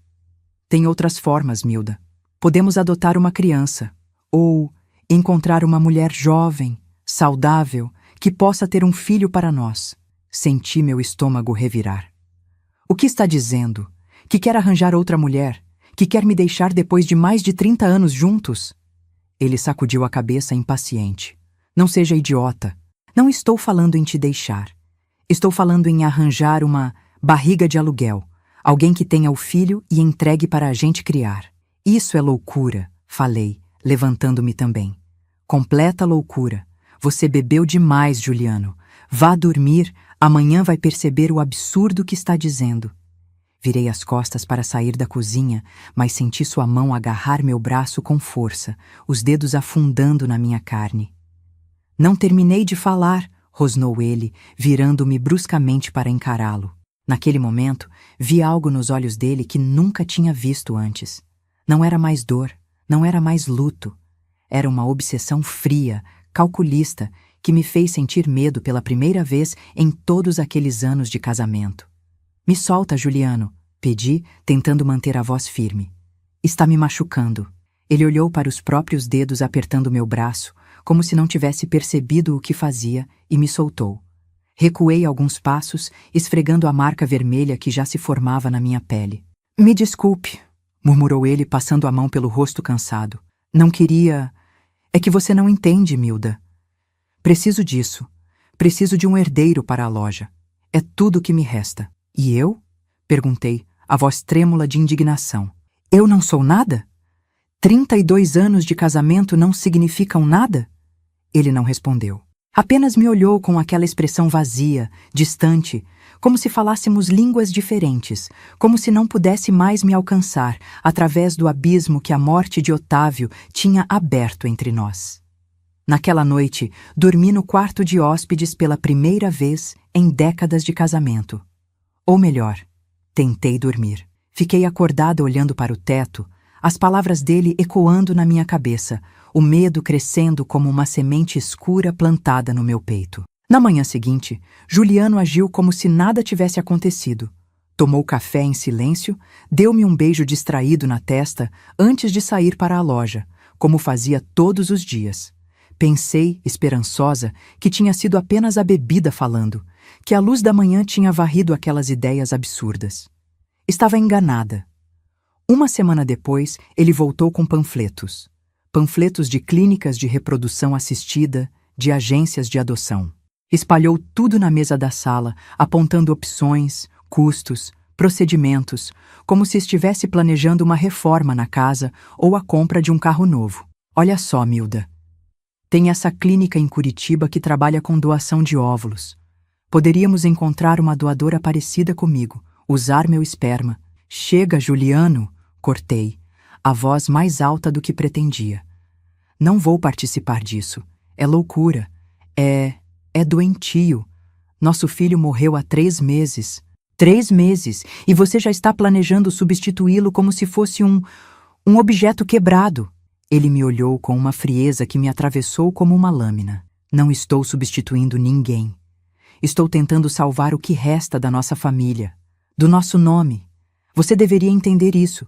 Tem outras formas, Milda. Podemos adotar uma criança, ou encontrar uma mulher jovem, saudável, que possa ter um filho para nós. Senti meu estômago revirar. O que está dizendo? Que quer arranjar outra mulher? Que quer me deixar depois de mais de 30 anos juntos? Ele sacudiu a cabeça impaciente. Não seja idiota. Não estou falando em te deixar. Estou falando em arranjar uma barriga de aluguel, alguém que tenha o filho e entregue para a gente criar. Isso é loucura, falei, levantando-me também. Completa loucura. Você bebeu demais, Juliano. Vá dormir, amanhã vai perceber o absurdo que está dizendo. Virei as costas para sair da cozinha, mas senti sua mão agarrar meu braço com força, os dedos afundando na minha carne. Não terminei de falar, rosnou ele, virando-me bruscamente para encará-lo. Naquele momento, vi algo nos olhos dele que nunca tinha visto antes. Não era mais dor, não era mais luto. Era uma obsessão fria, calculista, que me fez sentir medo pela primeira vez em todos aqueles anos de casamento. Me solta, Juliano, pedi, tentando manter a voz firme. Está me machucando. Ele olhou para os próprios dedos apertando meu braço, como se não tivesse percebido o que fazia, e me soltou. Recuei alguns passos, esfregando a marca vermelha que já se formava na minha pele. Me desculpe, murmurou ele, passando a mão pelo rosto cansado. Não queria... É que você não entende, Milda. Preciso disso. Preciso de um herdeiro para a loja. É tudo o que me resta. E eu? Perguntei, a voz trêmula de indignação. Eu não sou nada? 32 anos de casamento não significam nada? Ele não respondeu. Apenas me olhou com aquela expressão vazia, distante, como se falássemos línguas diferentes, como se não pudesse mais me alcançar através do abismo que a morte de Otávio tinha aberto entre nós. Naquela noite, dormi no quarto de hóspedes pela primeira vez em décadas de casamento. Ou melhor, tentei dormir. Fiquei acordada olhando para o teto, as palavras dele ecoando na minha cabeça, o medo crescendo como uma semente escura plantada no meu peito. Na manhã seguinte, Juliano agiu como se nada tivesse acontecido. Tomou café em silêncio, deu-me um beijo distraído na testa antes de sair para a loja, como fazia todos os dias. Pensei, esperançosa, que tinha sido apenas a bebida falando, que a luz da manhã tinha varrido aquelas ideias absurdas. Estava enganada. Uma semana depois, ele voltou com panfletos. Panfletos de clínicas de reprodução assistida, de agências de adoção. Espalhou tudo na mesa da sala, apontando opções, custos, procedimentos, como se estivesse planejando uma reforma na casa ou a compra de um carro novo. Olha só, Milda. Tem essa clínica em Curitiba que trabalha com doação de óvulos. Poderíamos encontrar uma doadora parecida comigo, usar meu esperma. Chega, Juliano, cortei, a voz mais alta do que pretendia. Não vou participar disso. É loucura. É doentio. Nosso filho morreu há 3 meses. 3 meses, e você já está planejando substituí-lo como se fosse um objeto quebrado. Ele me olhou com uma frieza que me atravessou como uma lâmina. Não estou substituindo ninguém. Estou tentando salvar o que resta da nossa família, do nosso nome. Você deveria entender isso.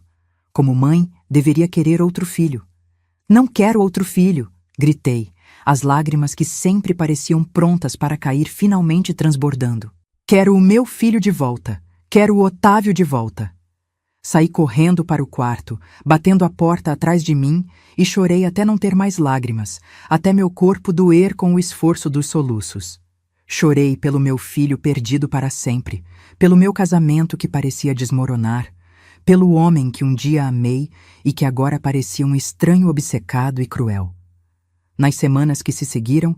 Como mãe, deveria querer outro filho. Não quero outro filho, gritei, as lágrimas que sempre pareciam prontas para cair finalmente transbordando. Quero o meu filho de volta. Quero o Otávio de volta. Saí correndo para o quarto, batendo a porta atrás de mim e chorei até não ter mais lágrimas, até meu corpo doer com o esforço dos soluços. Chorei pelo meu filho perdido para sempre, pelo meu casamento que parecia desmoronar, pelo homem que um dia amei e que agora parecia um estranho obcecado e cruel. Nas semanas que se seguiram,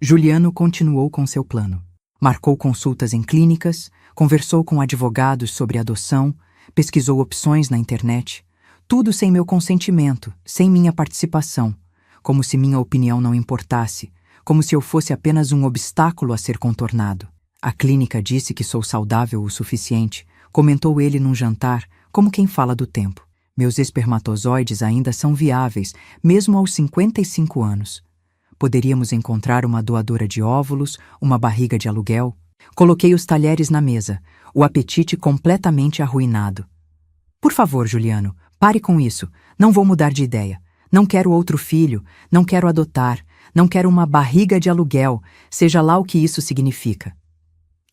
Juliano continuou com seu plano. Marcou consultas em clínicas, conversou com advogados sobre adoção, pesquisou opções na internet, tudo sem meu consentimento, sem minha participação, como se minha opinião não importasse, como se eu fosse apenas um obstáculo a ser contornado. A clínica disse que sou saudável o suficiente, comentou ele num jantar, como quem fala do tempo. Meus espermatozoides ainda são viáveis, mesmo aos 55 anos. Poderíamos encontrar uma doadora de óvulos, uma barriga de aluguel. Coloquei os talheres na mesa, o apetite completamente arruinado. Por favor, Juliano, pare com isso. Não vou mudar de ideia. Não quero outro filho, não quero adotar, não quero uma barriga de aluguel, seja lá o que isso significa.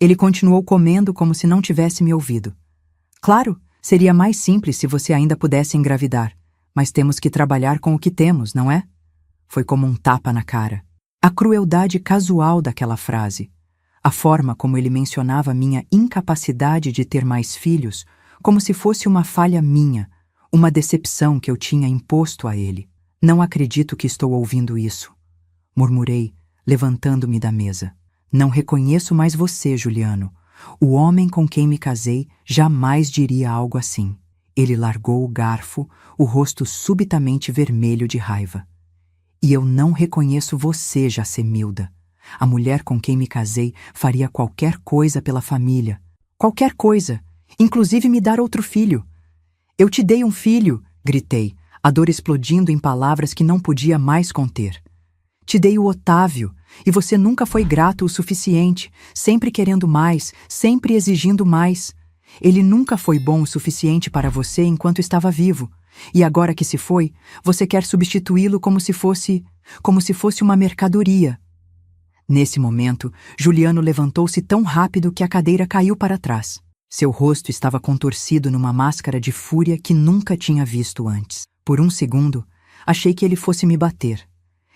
Ele continuou comendo como se não tivesse me ouvido. Claro, seria mais simples se você ainda pudesse engravidar, mas temos que trabalhar com o que temos, não é? Foi como um tapa na cara. A crueldade casual daquela frase. A forma como ele mencionava minha incapacidade de ter mais filhos, como se fosse uma falha minha, uma decepção que eu tinha imposto a ele. Não acredito que estou ouvindo isso, murmurei, levantando-me da mesa. Não reconheço mais você, Juliano. O homem com quem me casei jamais diria algo assim. Ele largou o garfo, o rosto subitamente vermelho de raiva. E eu não reconheço você, Jacemilda. A mulher com quem me casei faria qualquer coisa pela família. Qualquer coisa, inclusive me dar outro filho. Eu te dei um filho, gritei, a dor explodindo em palavras que não podia mais conter. Te dei o Otávio, e você nunca foi grato o suficiente, sempre querendo mais, sempre exigindo mais. Ele nunca foi bom o suficiente para você enquanto estava vivo, e agora que se foi, você quer substituí-lo como se fosse uma mercadoria. Nesse momento, Juliano levantou-se tão rápido que a cadeira caiu para trás. Seu rosto estava contorcido numa máscara de fúria que nunca tinha visto antes. Por um segundo, achei que ele fosse me bater.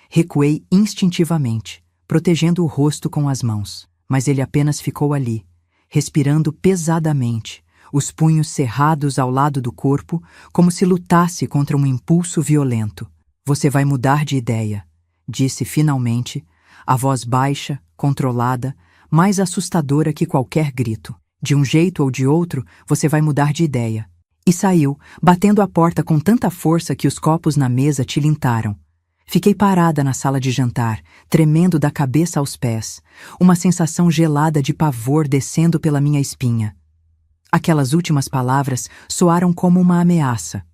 Recuei instintivamente, protegendo o rosto com as mãos, mas ele apenas ficou ali, respirando pesadamente, os punhos cerrados ao lado do corpo, como se lutasse contra um impulso violento. Você vai mudar de ideia, disse finalmente, a voz baixa, controlada, mais assustadora que qualquer grito. De um jeito ou de outro, você vai mudar de ideia. E saiu, batendo a porta com tanta força que os copos na mesa tilintaram. Fiquei parada na sala de jantar, tremendo da cabeça aos pés, uma sensação gelada de pavor descendo pela minha espinha. Aquelas últimas palavras soaram como uma ameaça,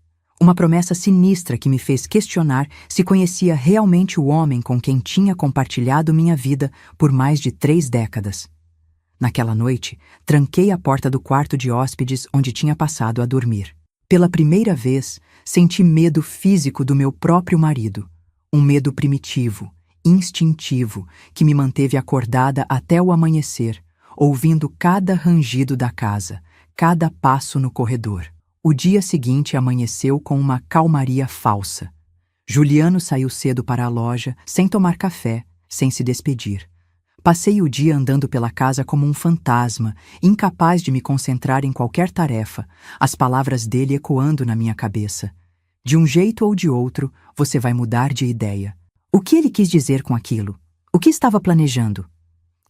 uma promessa sinistra que me fez questionar se conhecia realmente o homem com quem tinha compartilhado minha vida por mais de 3 décadas. Naquela noite, tranquei a porta do quarto de hóspedes onde tinha passado a dormir. Pela primeira vez, senti medo físico do meu próprio marido. Um medo primitivo, instintivo, que me manteve acordada até o amanhecer, ouvindo cada rangido da casa, cada passo no corredor. O dia seguinte amanheceu com uma calmaria falsa. Juliano saiu cedo para a loja, sem tomar café, sem se despedir. Passei o dia andando pela casa como um fantasma, incapaz de me concentrar em qualquer tarefa, as palavras dele ecoando na minha cabeça. De um jeito ou de outro, você vai mudar de ideia. O que ele quis dizer com aquilo? O que estava planejando?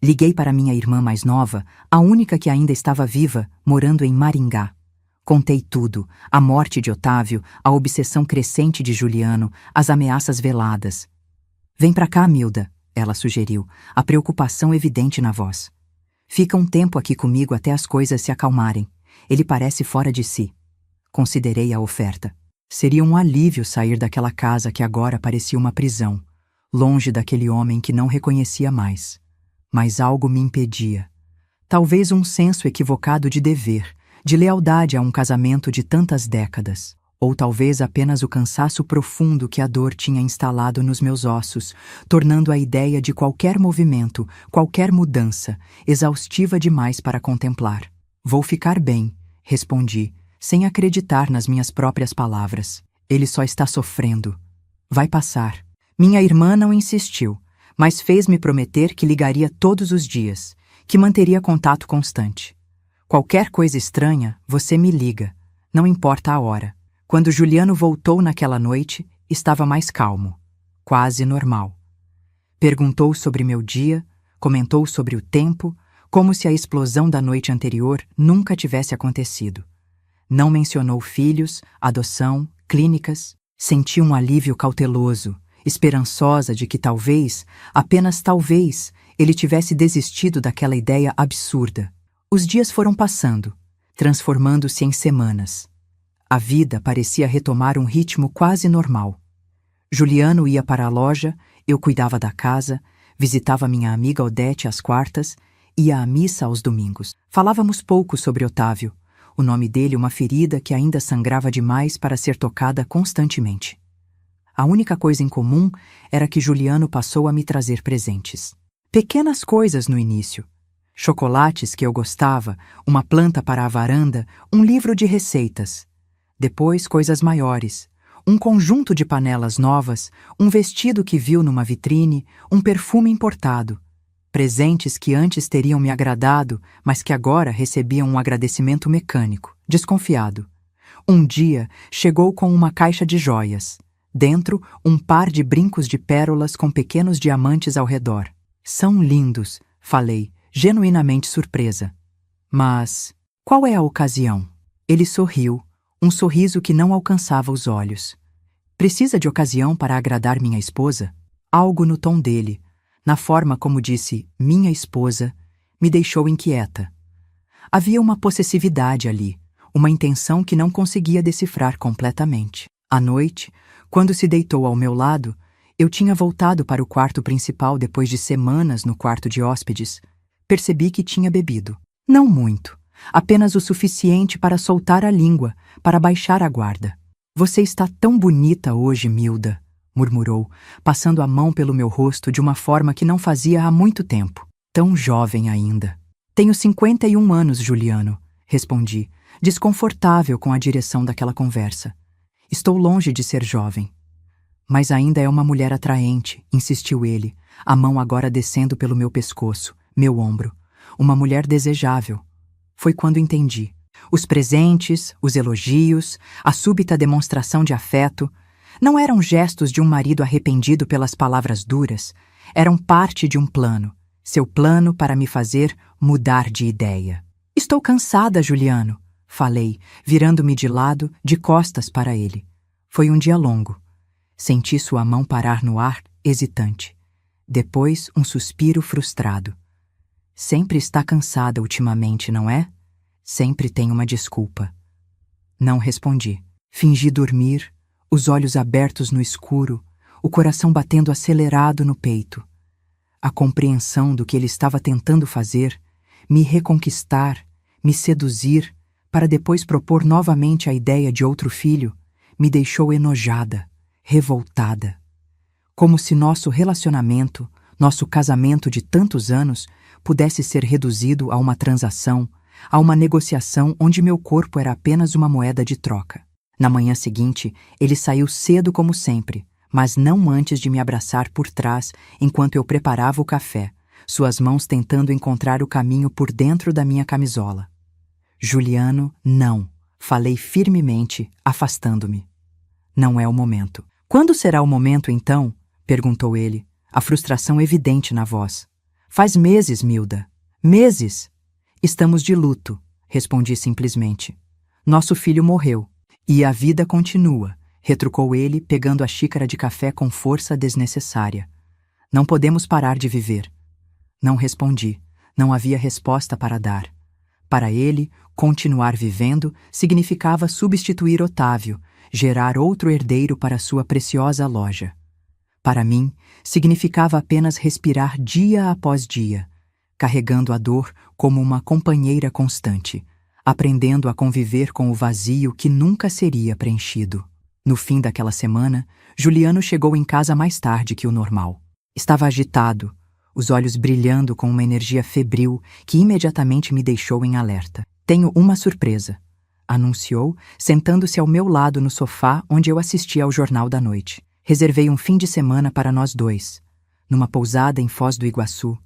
Liguei para minha irmã mais nova, a única que ainda estava viva, morando em Maringá. Contei tudo, a morte de Otávio, a obsessão crescente de Juliano, as ameaças veladas. Vem pra cá, Milda, ela sugeriu, a preocupação evidente na voz. Fica um tempo aqui comigo até as coisas se acalmarem. Ele parece fora de si. Considerei a oferta. Seria um alívio sair daquela casa que agora parecia uma prisão, longe daquele homem que não reconhecia mais. Mas algo me impedia. Talvez um senso equivocado de dever, de lealdade a um casamento de tantas décadas. Ou talvez apenas o cansaço profundo que a dor tinha instalado nos meus ossos, tornando a ideia de qualquer movimento, qualquer mudança, exaustiva demais para contemplar. Vou ficar bem, respondi, sem acreditar nas minhas próprias palavras. Ele só está sofrendo. Vai passar. Minha irmã não insistiu, mas fez-me prometer que ligaria todos os dias, que manteria contato constante. Qualquer coisa estranha, você me liga, não importa a hora. Quando Juliano voltou naquela noite, estava mais calmo, quase normal. Perguntou sobre meu dia, comentou sobre o tempo, como se a explosão da noite anterior nunca tivesse acontecido. Não mencionou filhos, adoção, clínicas. Senti um alívio cauteloso, esperançosa de que talvez, apenas talvez, ele tivesse desistido daquela ideia absurda. Os dias foram passando, transformando-se em semanas. A vida parecia retomar um ritmo quase normal. Juliano ia para a loja, eu cuidava da casa, visitava minha amiga Odete às quartas, ia à missa aos domingos. Falávamos pouco sobre Otávio, o nome dele uma ferida que ainda sangrava demais para ser tocada constantemente. A única coisa em comum era que Juliano passou a me trazer presentes. Pequenas coisas no início. Chocolates que eu gostava, uma planta para a varanda, um livro de receitas. Depois, coisas maiores. Um conjunto de panelas novas, um vestido que viu numa vitrine, um perfume importado. Presentes que antes teriam me agradado, mas que agora recebiam um agradecimento mecânico, desconfiado. Um dia, chegou com uma caixa de joias. Dentro, um par de brincos de pérolas com pequenos diamantes ao redor. São lindos, falei, genuinamente surpresa. Mas qual é a ocasião? Ele sorriu, um sorriso que não alcançava os olhos. Precisa de ocasião para agradar minha esposa? Algo no tom dele, na forma como disse minha esposa, me deixou inquieta. Havia uma possessividade ali, uma intenção que não conseguia decifrar completamente. À noite, quando se deitou ao meu lado, Eu tinha voltado para o quarto principal depois de semanas no quarto de hóspedes. Percebi que tinha bebido. Não muito, apenas o suficiente para soltar a língua, para baixar a guarda. Você está tão bonita hoje, Milda, murmurou, passando a mão pelo meu rosto de uma forma que não fazia há muito tempo. Tão jovem ainda. Tenho 51 anos, Juliano, respondi, desconfortável com a direção daquela conversa. Estou longe de ser jovem. Mas ainda é uma mulher atraente, insistiu ele, a mão agora descendo pelo meu pescoço, meu ombro. Uma mulher desejável. Foi quando entendi. Os presentes, os elogios, a súbita demonstração de afeto, não eram gestos de um marido arrependido pelas palavras duras, eram parte de um plano, seu plano para me fazer mudar de ideia. Estou cansada, Juliano, falei, virando-me de lado, de costas para ele. Foi um dia longo. Senti sua mão parar no ar, hesitante. Depois, um suspiro frustrado. Sempre está cansada ultimamente, não é? Sempre tem uma desculpa. Não respondi. Fingi dormir, os olhos abertos no escuro, o coração batendo acelerado no peito. A compreensão do que ele estava tentando fazer, me reconquistar, me seduzir, para depois propor novamente a ideia de outro filho, me deixou enojada, revoltada. Como se nosso relacionamento, nosso casamento de tantos anos, pudesse ser reduzido a uma transação, a uma negociação onde meu corpo era apenas uma moeda de troca. Na manhã seguinte, ele saiu cedo como sempre, mas não antes de me abraçar por trás enquanto eu preparava o café, suas mãos tentando encontrar o caminho por dentro da minha camisola. Juliano, não, falei firmemente, afastando-me. Não é o momento. Quando será o momento, então? Perguntou ele, a frustração evidente na voz. Faz meses, Milda. Meses. Estamos de luto, respondi simplesmente. Nosso filho morreu. E a vida continua, retrucou ele, pegando a xícara de café com força desnecessária. Não podemos parar de viver. Não respondi. Não havia resposta para dar. Para ele, continuar vivendo significava substituir Otávio, gerar outro herdeiro para sua preciosa loja. Para mim, significava apenas respirar dia após dia, carregando a dor como uma companheira constante, aprendendo a conviver com o vazio que nunca seria preenchido. No fim daquela semana, Juliano chegou em casa mais tarde que o normal. Estava agitado, os olhos brilhando com uma energia febril que imediatamente me deixou em alerta. Tenho uma surpresa, anunciou, sentando-se ao meu lado no sofá onde eu assistia ao Jornal da Noite. Reservei um fim de semana para nós dois, numa pousada em Foz do Iguaçu,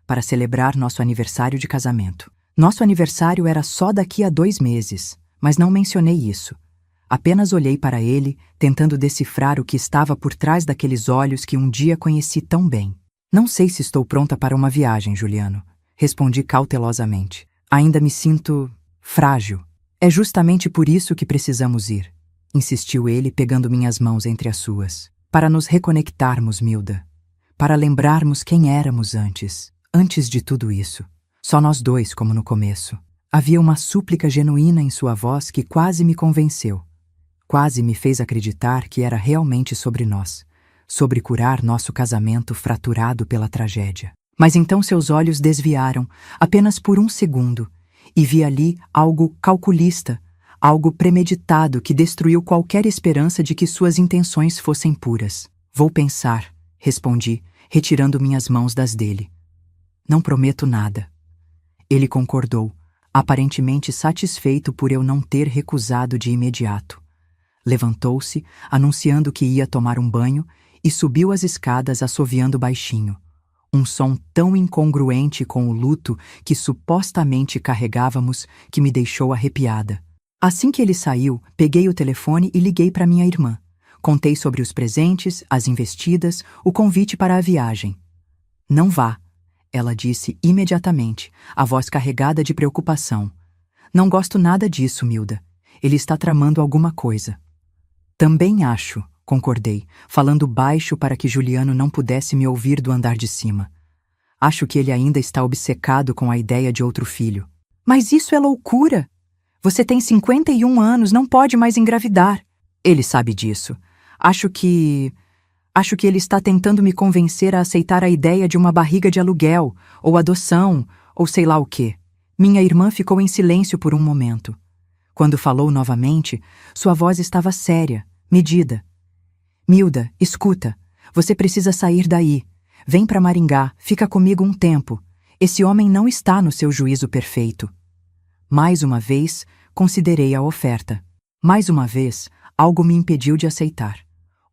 para celebrar nosso aniversário de casamento. Nosso aniversário era só daqui a 2 meses, mas não mencionei isso. Apenas olhei para ele, tentando decifrar o que estava por trás daqueles olhos que um dia conheci tão bem. Não sei se estou pronta para uma viagem, Juliano, respondi cautelosamente. Ainda me sinto frágil. É justamente por isso que precisamos ir, insistiu ele, pegando minhas mãos entre as suas. Para nos reconectarmos, Milda. Para lembrarmos quem éramos antes. Antes de tudo isso. Só nós dois, como no começo. Havia uma súplica genuína em sua voz que quase me convenceu. Quase me fez acreditar que era realmente sobre nós. Sobre curar nosso casamento fraturado pela tragédia. Mas então seus olhos desviaram, apenas por um segundo, e vi ali algo calculista, algo premeditado que destruiu qualquer esperança de que suas intenções fossem puras. Vou pensar, respondi, retirando minhas mãos das dele. Não prometo nada. Ele concordou, aparentemente satisfeito por eu não ter recusado de imediato. Levantou-se, anunciando que ia tomar um banho, e subiu as escadas assoviando baixinho. Um som tão incongruente com o luto que supostamente carregávamos que me deixou arrepiada. Assim que ele saiu, peguei o telefone e liguei para minha irmã. Contei sobre os presentes, as investidas, o convite para a viagem. Não vá, ela disse imediatamente, a voz carregada de preocupação. Não gosto nada disso, Milda. Ele está tramando alguma coisa. Também acho, concordei, falando baixo para que Juliano não pudesse me ouvir do andar de cima. Acho que ele ainda está obcecado com a ideia de outro filho. Mas isso é loucura! Você tem 51 anos, não pode mais engravidar. Ele sabe disso. Acho que Acho que ele está tentando me convencer a aceitar a ideia de uma barriga de aluguel, ou adoção, ou sei lá o quê. Minha irmã ficou em silêncio por um momento. Quando falou novamente, sua voz estava séria, medida. Milda, escuta, você precisa sair daí. Vem para Maringá, fica comigo um tempo. Esse homem não está no seu juízo perfeito. Mais uma vez, considerei a oferta. Mais uma vez, algo me impediu de aceitar.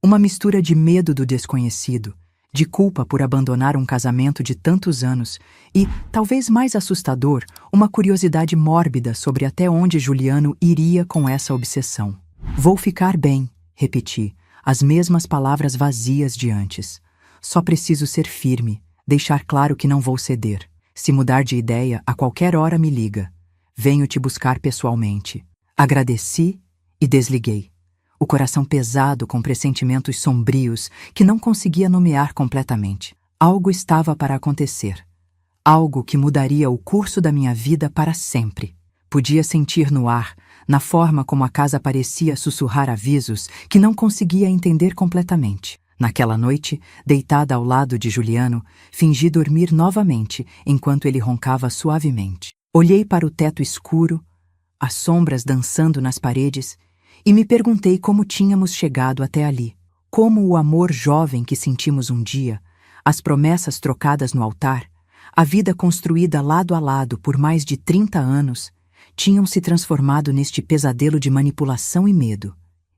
Uma mistura de medo do desconhecido, de culpa por abandonar um casamento de tantos anos e, talvez mais assustador, uma curiosidade mórbida sobre até onde Juliano iria com essa obsessão. Vou ficar bem, repeti, as mesmas palavras vazias de antes. Só preciso ser firme, deixar claro que não vou ceder. Se mudar de ideia, a qualquer hora me liga. Venho te buscar pessoalmente. Agradeci e desliguei. O coração pesado com pressentimentos sombrios que não conseguia nomear completamente. Algo estava para acontecer. Algo que mudaria o curso da minha vida para sempre. Podia sentir no ar, na forma como a casa parecia sussurrar avisos que não conseguia entender completamente. Naquela noite, deitada ao lado de Juliano, fingi dormir novamente enquanto ele roncava suavemente. Olhei para o teto escuro, as sombras dançando nas paredes, e me perguntei como tínhamos chegado até ali. Como o amor jovem que sentimos um dia, as promessas trocadas no altar, a vida construída lado a lado por mais de 30 anos, tinham se transformado neste pesadelo de manipulação e medo.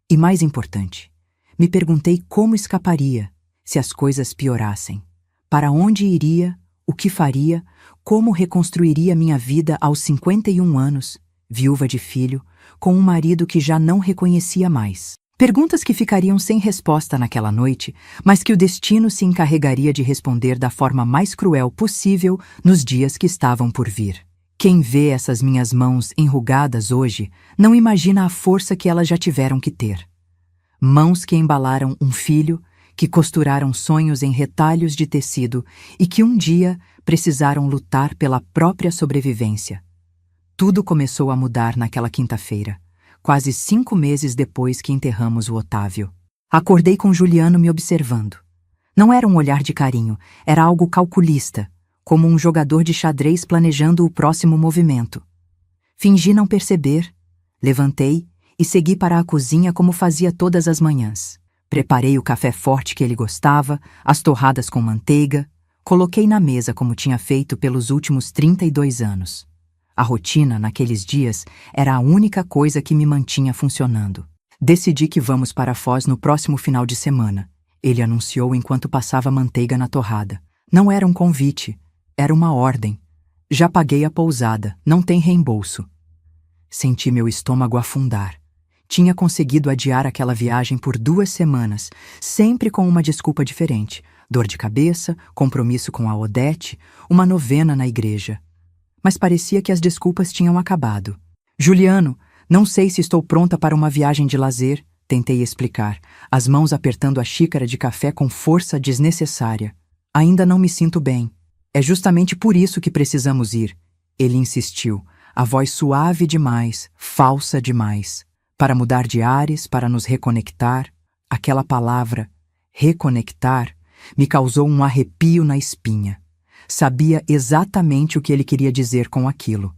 E mais importante, me perguntei como escaparia se as coisas piorassem. Para onde iria, o que faria, como reconstruiria minha vida aos 51 anos, viúva de filho, com um marido que já não reconhecia mais. Perguntas que ficariam sem resposta naquela noite, mas que o destino se encarregaria de responder da forma mais cruel possível nos dias que estavam por vir. Quem vê essas minhas mãos enrugadas hoje não imagina a força que elas já tiveram que ter. Mãos que embalaram um filho, que costuraram sonhos em retalhos de tecido e que um dia precisaram lutar pela própria sobrevivência. Tudo começou a mudar naquela quinta-feira, quase 5 meses depois que enterramos o Otávio. Acordei com Juliano me observando. Não era um olhar de carinho, era algo calculista, como um jogador de xadrez planejando o próximo movimento. Fingi não perceber, levantei e segui para a cozinha como fazia todas as manhãs. Preparei o café forte que ele gostava, as torradas com manteiga, coloquei na mesa como tinha feito pelos últimos 32 anos. A rotina, naqueles dias, era a única coisa que me mantinha funcionando. Decidi que vamos para Foz no próximo final de semana, ele anunciou enquanto passava manteiga na torrada. Não era um convite, era uma ordem. Já paguei a pousada, não tem reembolso. Senti meu estômago afundar. Tinha conseguido adiar aquela viagem por 2 semanas, sempre com uma desculpa diferente. Dor de cabeça, compromisso com a Odete, uma novena na igreja. Mas parecia que as desculpas tinham acabado. Juliano, não sei se estou pronta para uma viagem de lazer, tentei explicar, as mãos apertando a xícara de café com força desnecessária. Ainda não me sinto bem. É justamente por isso que precisamos ir. Ele insistiu, a voz suave demais, falsa demais. Para mudar de ares, para nos reconectar. Aquela palavra, reconectar, me causou um arrepio na espinha. Sabia exatamente o que ele queria dizer com aquilo.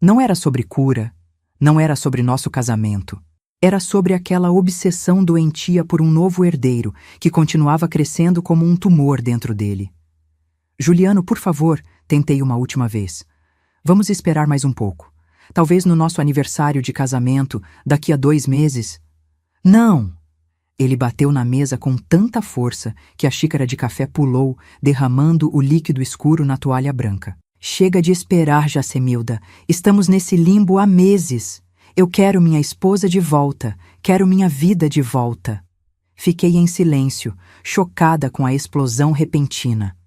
Não era sobre cura, não era sobre nosso casamento. Era sobre aquela obsessão doentia por um novo herdeiro que continuava crescendo como um tumor dentro dele. Juliano, por favor, tentei uma última vez. Vamos esperar mais um pouco. Talvez no nosso aniversário de casamento, daqui a 2 meses. Não! Ele bateu na mesa com tanta força que a xícara de café pulou, derramando o líquido escuro na toalha branca. Chega de esperar, Jacemilda. Estamos nesse limbo há meses. Eu quero minha esposa de volta. Quero minha vida de volta. Fiquei em silêncio, chocada com a explosão repentina.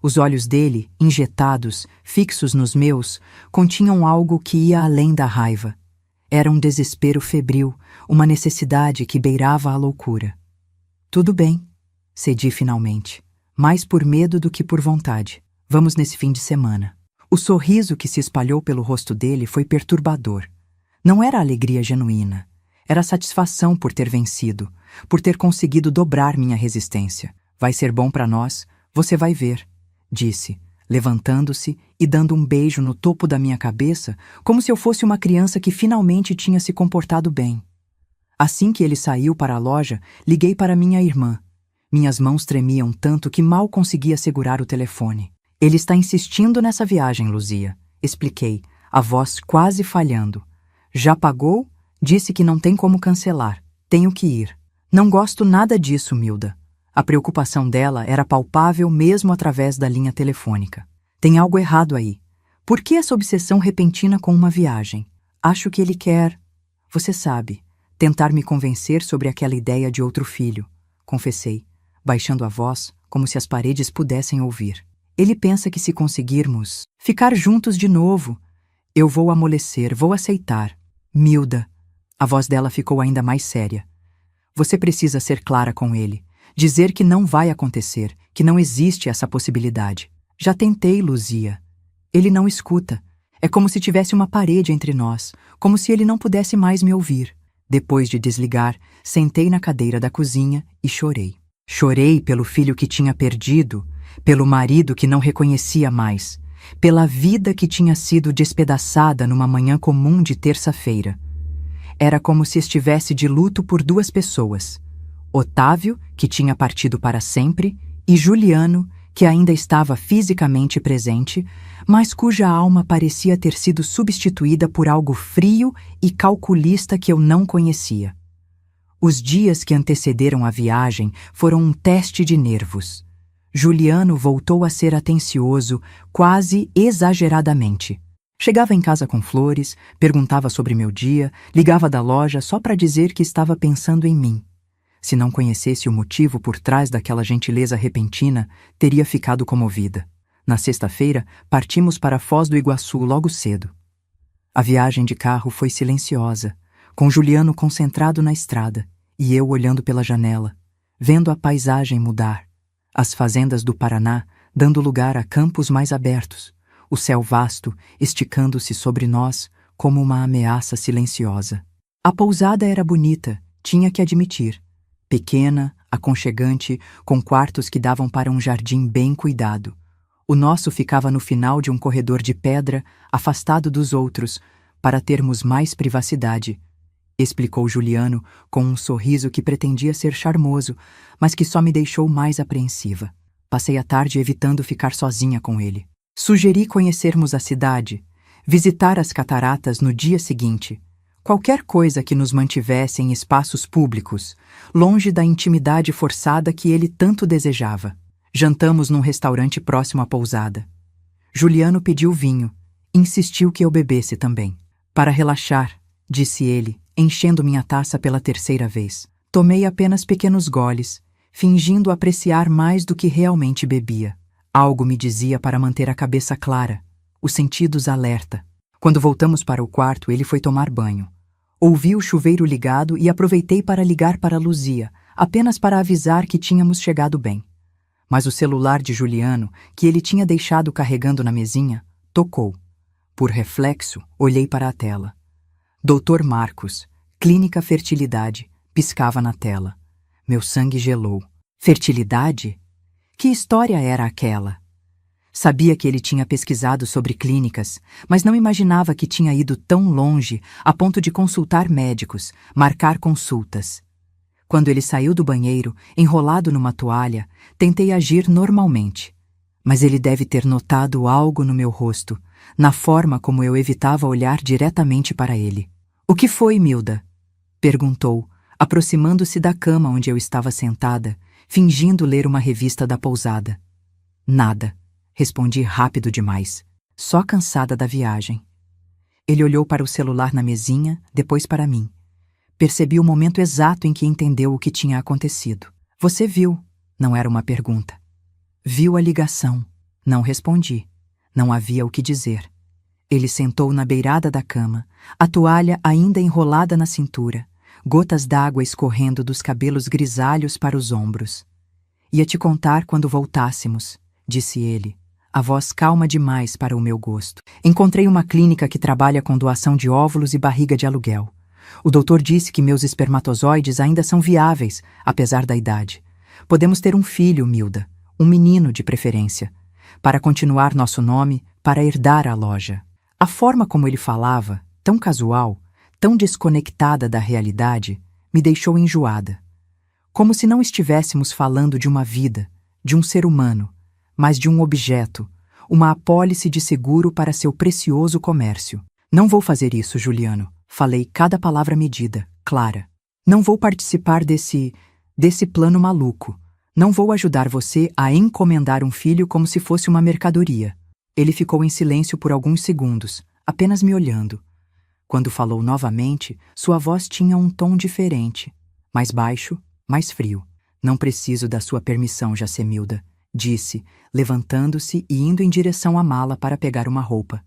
Os olhos dele, injetados, fixos nos meus, continham algo que ia além da raiva. Era um desespero febril, uma necessidade que beirava a loucura. Tudo bem, cedi finalmente, mais por medo do que por vontade. Vamos nesse fim de semana. O sorriso que se espalhou pelo rosto dele foi perturbador. Não era alegria genuína. Era satisfação por ter vencido, por ter conseguido dobrar minha resistência. Vai ser bom para nós, você vai ver, disse, levantando-se e dando um beijo no topo da minha cabeça, como se eu fosse uma criança que finalmente tinha se comportado bem. Assim que ele saiu para a loja, liguei para minha irmã. Minhas mãos tremiam tanto que mal conseguia segurar o telefone. Ele está insistindo nessa viagem, Luzia, expliquei, a voz quase falhando. Já pagou? Disse que não tem como cancelar. Tenho que ir. Não gosto nada disso, Milda. A preocupação dela era palpável mesmo através da linha telefônica. Tem algo errado aí. Por que essa obsessão repentina com uma viagem? Acho que ele quer, você sabe, tentar me convencer sobre aquela ideia de outro filho, confessei, baixando a voz como se as paredes pudessem ouvir. Ele pensa que se conseguirmos ficar juntos de novo, eu vou amolecer, vou aceitar. Milda, a voz dela ficou ainda mais séria. Você precisa ser clara com ele. Dizer que não vai acontecer, que não existe essa possibilidade. Já tentei, Luzia. Ele não escuta. É como se tivesse uma parede entre nós, como se ele não pudesse mais me ouvir. Depois de desligar, sentei na cadeira da cozinha e chorei. Chorei pelo filho que tinha perdido, pelo marido que não reconhecia mais, pela vida que tinha sido despedaçada numa manhã comum de terça-feira. Era como se estivesse de luto por duas pessoas. Otávio, que tinha partido para sempre, e Juliano, que ainda estava fisicamente presente, mas cuja alma parecia ter sido substituída por algo frio e calculista que eu não conhecia. Os dias que antecederam a viagem foram um teste de nervos. Juliano voltou a ser atencioso, quase exageradamente. Chegava em casa com flores, perguntava sobre meu dia, ligava da loja só para dizer que estava pensando em mim. Se não conhecesse o motivo por trás daquela gentileza repentina, teria ficado comovida. Na sexta-feira, partimos para Foz do Iguaçu logo cedo. A viagem de carro foi silenciosa, com Juliano concentrado na estrada e eu olhando pela janela, vendo a paisagem mudar. As fazendas do Paraná dando lugar a campos mais abertos, o céu vasto esticando-se sobre nós como uma ameaça silenciosa. A pousada era bonita, tinha que admitir. Pequena, aconchegante, com quartos que davam para um jardim bem cuidado. O nosso ficava no final de um corredor de pedra, afastado dos outros, para termos mais privacidade, explicou Juliano com um sorriso que pretendia ser charmoso, mas que só me deixou mais apreensiva. Passei a tarde evitando ficar sozinha com ele. Sugeri conhecermos a cidade, visitar as cataratas no dia seguinte. Qualquer coisa que nos mantivesse em espaços públicos, longe da intimidade forçada que ele tanto desejava. Jantamos num restaurante próximo à pousada. Juliano pediu vinho, insistiu que eu bebesse também. Para relaxar, disse ele, enchendo minha taça pela terceira vez. Tomei apenas pequenos goles, fingindo apreciar mais do que realmente bebia. Algo me dizia para manter a cabeça clara, os sentidos alerta. Quando voltamos para o quarto, ele foi tomar banho. Ouvi o chuveiro ligado e aproveitei para ligar para Luzia, apenas para avisar que tínhamos chegado bem. Mas o celular de Juliano, que ele tinha deixado carregando na mesinha, tocou. Por reflexo, olhei para a tela. Dr. Marcos, Clínica Fertilidade, piscava na tela. Meu sangue gelou. Fertilidade? Que história era aquela? Sabia que ele tinha pesquisado sobre clínicas, mas não imaginava que tinha ido tão longe a ponto de consultar médicos, marcar consultas. Quando ele saiu do banheiro, enrolado numa toalha, tentei agir normalmente. Mas ele deve ter notado algo no meu rosto, na forma como eu evitava olhar diretamente para ele. "O que foi, Milda?" perguntou, aproximando-se da cama onde eu estava sentada, fingindo ler uma revista da pousada. "Nada", respondi rápido demais, só cansada da viagem. Ele olhou para o celular na mesinha, depois para mim. Percebi o momento exato em que entendeu o que tinha acontecido. "Você viu?" Não era uma pergunta. "Viu a ligação?" Não respondi. Não havia o que dizer. Ele sentou na beirada da cama, a toalha ainda enrolada na cintura, gotas d'água escorrendo dos cabelos grisalhos para os ombros. "Ia te contar quando voltássemos", disse ele, a voz calma demais para o meu gosto. "Encontrei uma clínica que trabalha com doação de óvulos e barriga de aluguel. O doutor disse que meus espermatozoides ainda são viáveis, apesar da idade. Podemos ter um filho, Milda, um menino de preferência, para continuar nosso nome, para herdar a loja. A forma como ele falava, tão casual, tão desconectada da realidade, me deixou enjoada. Como se não estivéssemos falando de uma vida, de um ser humano, mas de um objeto, uma apólice de seguro para seu precioso comércio. Não vou fazer isso, Juliano. Falei cada palavra medida, clara. Não vou participar desse plano maluco. Não vou ajudar você a encomendar um filho como se fosse uma mercadoria. Ele ficou em silêncio por alguns segundos, apenas me olhando. Quando falou novamente, sua voz tinha um tom diferente, mais baixo, mais frio. Não preciso da sua permissão, Jacemilda, disse, levantando-se e indo em direção à mala para pegar uma roupa.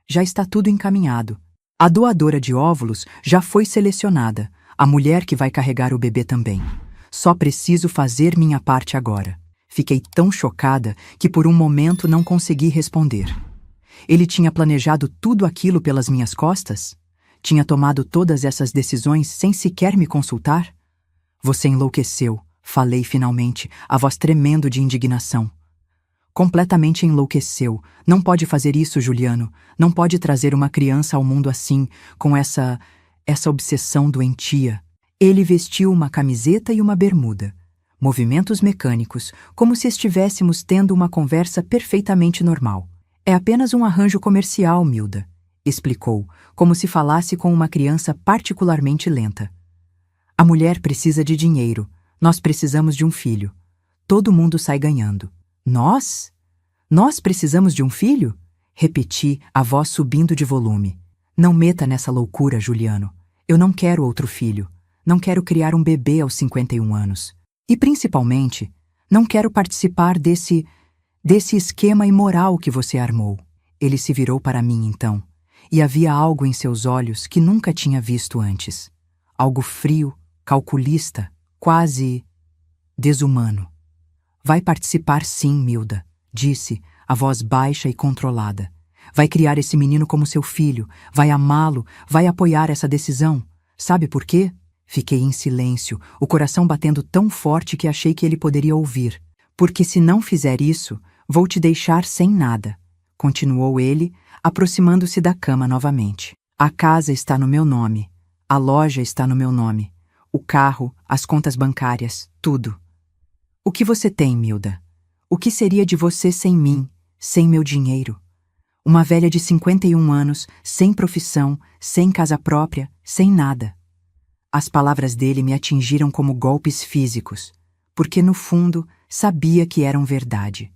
Já está tudo encaminhado. A doadora de óvulos já foi selecionada, a mulher que vai carregar o bebê também. Só preciso fazer minha parte agora. Fiquei tão chocada que por um momento não consegui responder. Ele tinha planejado tudo aquilo pelas minhas costas? Tinha tomado todas essas decisões sem sequer me consultar? Você enlouqueceu, falei finalmente, a voz tremendo de indignação. Completamente enlouqueceu. Não pode fazer isso, Juliano. Não pode trazer uma criança ao mundo assim, com essa obsessão doentia. Ele vestiu uma camiseta e uma bermuda. Movimentos mecânicos, como se estivéssemos tendo uma conversa perfeitamente normal. É apenas um arranjo comercial, Milda, explicou, como se falasse com uma criança particularmente lenta. A mulher precisa de dinheiro. Nós precisamos de um filho. Todo mundo sai ganhando. Nós? Nós precisamos de um filho? Repeti, a voz subindo de volume. Não meta nessa loucura, Juliano. Eu não quero outro filho. Não quero criar um bebê aos 51 anos. E, principalmente, não quero participar desse esquema imoral que você armou. Ele se virou para mim, então, e havia algo em seus olhos que nunca tinha visto antes. Algo frio, calculista, quase desumano. Vai participar sim, Milda, disse, a voz baixa e controlada. Vai criar esse menino como seu filho, vai amá-lo, vai apoiar essa decisão. Sabe por quê? Fiquei em silêncio, o coração batendo tão forte que achei que ele poderia ouvir. Porque se não fizer isso, vou te deixar sem nada, continuou ele, aproximando-se da cama novamente. A casa está no meu nome, a loja está no meu nome, o carro, as contas bancárias, tudo. O que você tem, Milda? O que seria de você sem mim, sem meu dinheiro? Uma velha de 51 anos, sem profissão, sem casa própria, sem nada. As palavras dele me atingiram como golpes físicos, porque no fundo sabia que eram verdade.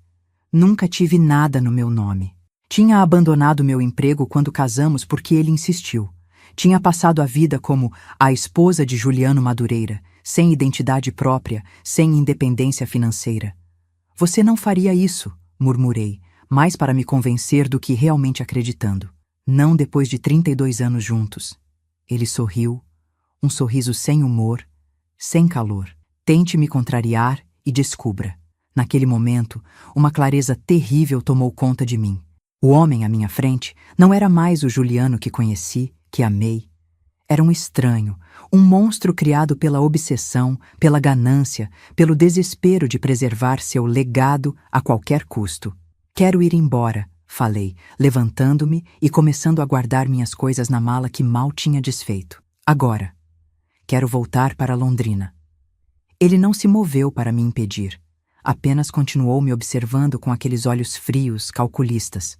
Nunca tive nada no meu nome. Tinha abandonado meu emprego quando casamos porque ele insistiu. Tinha passado a vida como a esposa de Juliano Madureira, sem identidade própria, sem independência financeira. Você não faria isso, murmurei, mais para me convencer do que realmente acreditando. Não depois de 32 anos juntos. Ele sorriu, um sorriso sem humor, sem calor. Tente me contrariar e descubra. Naquele momento, uma clareza terrível tomou conta de mim. O homem à minha frente não era mais o Juliano que conheci, que amei. Era um estranho, um monstro criado pela obsessão, pela ganância, pelo desespero de preservar seu legado a qualquer custo. Quero ir embora, falei, levantando-me e começando a guardar minhas coisas na mala que mal tinha desfeito. Agora. Quero voltar para Londrina. Ele não se moveu para me impedir. Apenas continuou me observando com aqueles olhos frios, calculistas.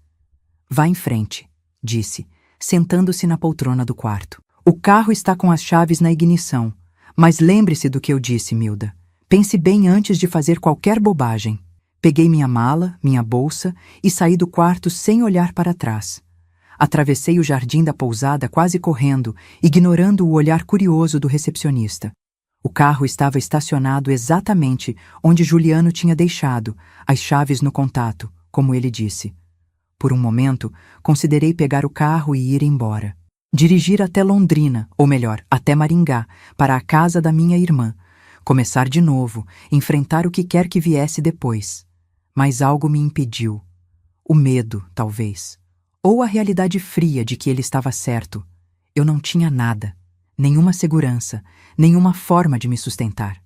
Vá em frente, disse, sentando-se na poltrona do quarto. O carro está com as chaves na ignição, mas lembre-se do que eu disse, Milda. Pense bem antes de fazer qualquer bobagem. Peguei minha mala, minha bolsa e saí do quarto sem olhar para trás. Atravessei o jardim da pousada quase correndo, ignorando o olhar curioso do recepcionista. O carro estava estacionado exatamente onde Juliano tinha deixado, as chaves no contato, como ele disse. Por um momento, considerei pegar o carro e ir embora. Dirigir até Londrina, ou melhor, até Maringá, para a casa da minha irmã. Começar de novo, enfrentar o que quer que viesse depois. Mas algo me impediu. O medo, talvez. Ou a realidade fria de que ele estava certo. Eu não tinha nada. nenhuma segurança, nenhuma forma de me sustentar.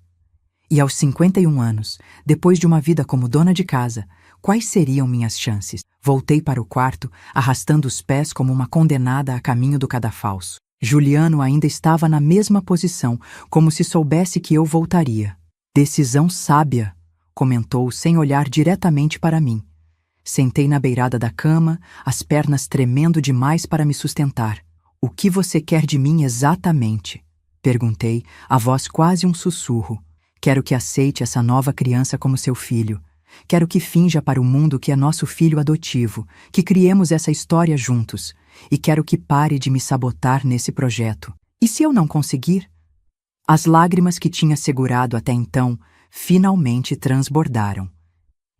E aos 51 anos, depois de uma vida como dona de casa, quais seriam minhas chances? Voltei para o quarto, arrastando os pés como uma condenada a caminho do cadafalso. Juliano ainda estava na mesma posição, como se soubesse que eu voltaria. Decisão sábia, comentou sem olhar diretamente para mim. Sentei na beirada da cama, as pernas tremendo demais para me sustentar. O que você quer de mim exatamente? Perguntei, a voz quase um sussurro. Quero que aceite essa nova criança como seu filho. Quero que finja para o mundo que é nosso filho adotivo, que criemos essa história juntos. E quero que pare de me sabotar nesse projeto. E se eu não conseguir? As lágrimas que tinha segurado até então finalmente transbordaram.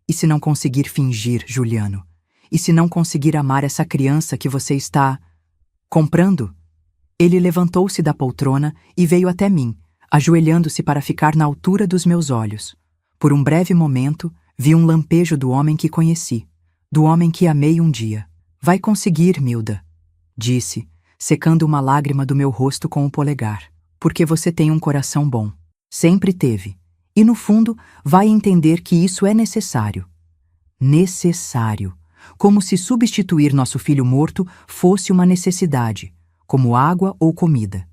E se não conseguir fingir, Juliano? E se não conseguir amar essa criança que você está comprando? Ele levantou-se da poltrona e veio até mim, ajoelhando-se para ficar na altura dos meus olhos. Por um breve momento, vi um lampejo do homem que conheci, do homem que amei um dia. Vai conseguir, Milda, disse, secando uma lágrima do meu rosto com o polegar, porque você tem um coração bom. Sempre teve. E no fundo, vai entender que isso é necessário. Necessário. Como se substituir nosso filho morto fosse uma necessidade, como água ou comida.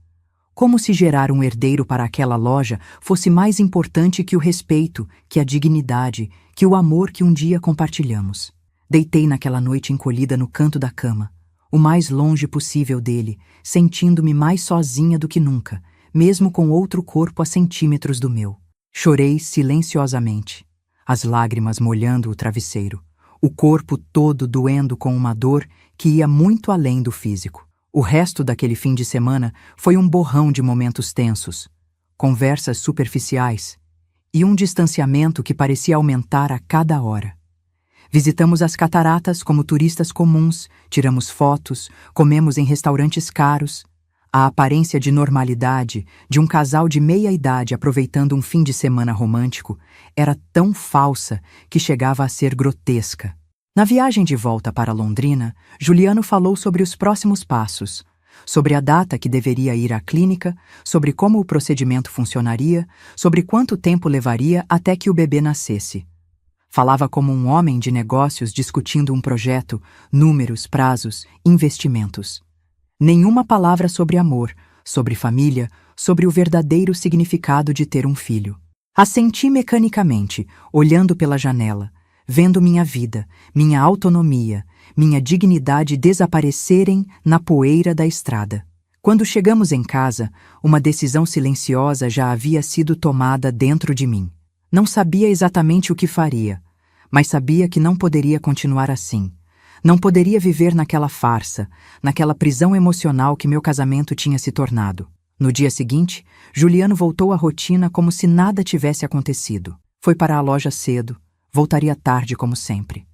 Como se gerar um herdeiro para aquela loja fosse mais importante que o respeito, que a dignidade, que o amor que um dia compartilhamos. Deitei naquela noite encolhida no canto da cama, o mais longe possível dele, sentindo-me mais sozinha do que nunca, mesmo com outro corpo a centímetros do meu. Chorei silenciosamente, as lágrimas molhando o travesseiro, o corpo todo doendo com uma dor que ia muito além do físico. O resto daquele fim de semana foi um borrão de momentos tensos, conversas superficiais e um distanciamento que parecia aumentar a cada hora. Visitamos as cataratas como turistas comuns, tiramos fotos, comemos em restaurantes caros. A aparência de normalidade de um casal de meia-idade aproveitando um fim de semana romântico era tão falsa que chegava a ser grotesca. Na viagem de volta para Londrina, Juliano falou sobre os próximos passos, sobre a data que deveria ir à clínica, sobre como o procedimento funcionaria, sobre quanto tempo levaria até que o bebê nascesse. Falava como um homem de negócios discutindo um projeto, números, prazos, investimentos. Nenhuma palavra sobre amor, sobre família, sobre o verdadeiro significado de ter um filho. Assenti mecanicamente, olhando pela janela, vendo minha vida, minha autonomia, minha dignidade desaparecerem na poeira da estrada. Quando chegamos em casa, uma decisão silenciosa já havia sido tomada dentro de mim. Não sabia exatamente o que faria, mas sabia que não poderia continuar assim. Não poderia viver naquela farsa, naquela prisão emocional que meu casamento tinha se tornado. No dia seguinte, Juliano voltou à rotina como se nada tivesse acontecido. Foi para a loja cedo, voltaria tarde como sempre.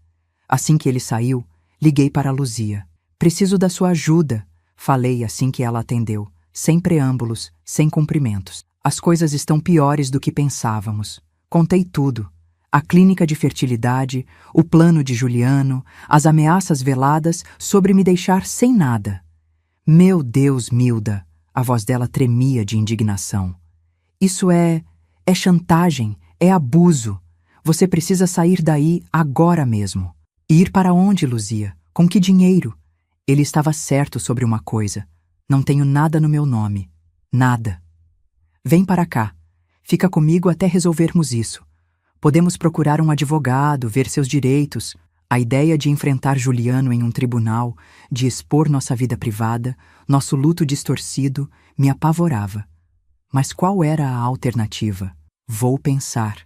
Assim que ele saiu, liguei para Luzia. Preciso da sua ajuda, falei assim que ela atendeu, sem preâmbulos, sem cumprimentos. As coisas estão piores do que pensávamos. Contei tudo. A clínica de fertilidade, o plano de Juliano, as ameaças veladas sobre me deixar sem nada. Meu Deus, Milda! A voz dela tremia de indignação. Isso é chantagem, é abuso. Você precisa sair daí agora mesmo. E ir para onde, Luzia? Com que dinheiro? Ele estava certo sobre uma coisa. Não tenho nada no meu nome. Nada. Vem para cá. Fica comigo até resolvermos isso. Podemos procurar um advogado, ver seus direitos. A ideia de enfrentar Juliano em um tribunal, de expor nossa vida privada, nosso luto distorcido, me apavorava. Mas qual era a alternativa? Vou pensar.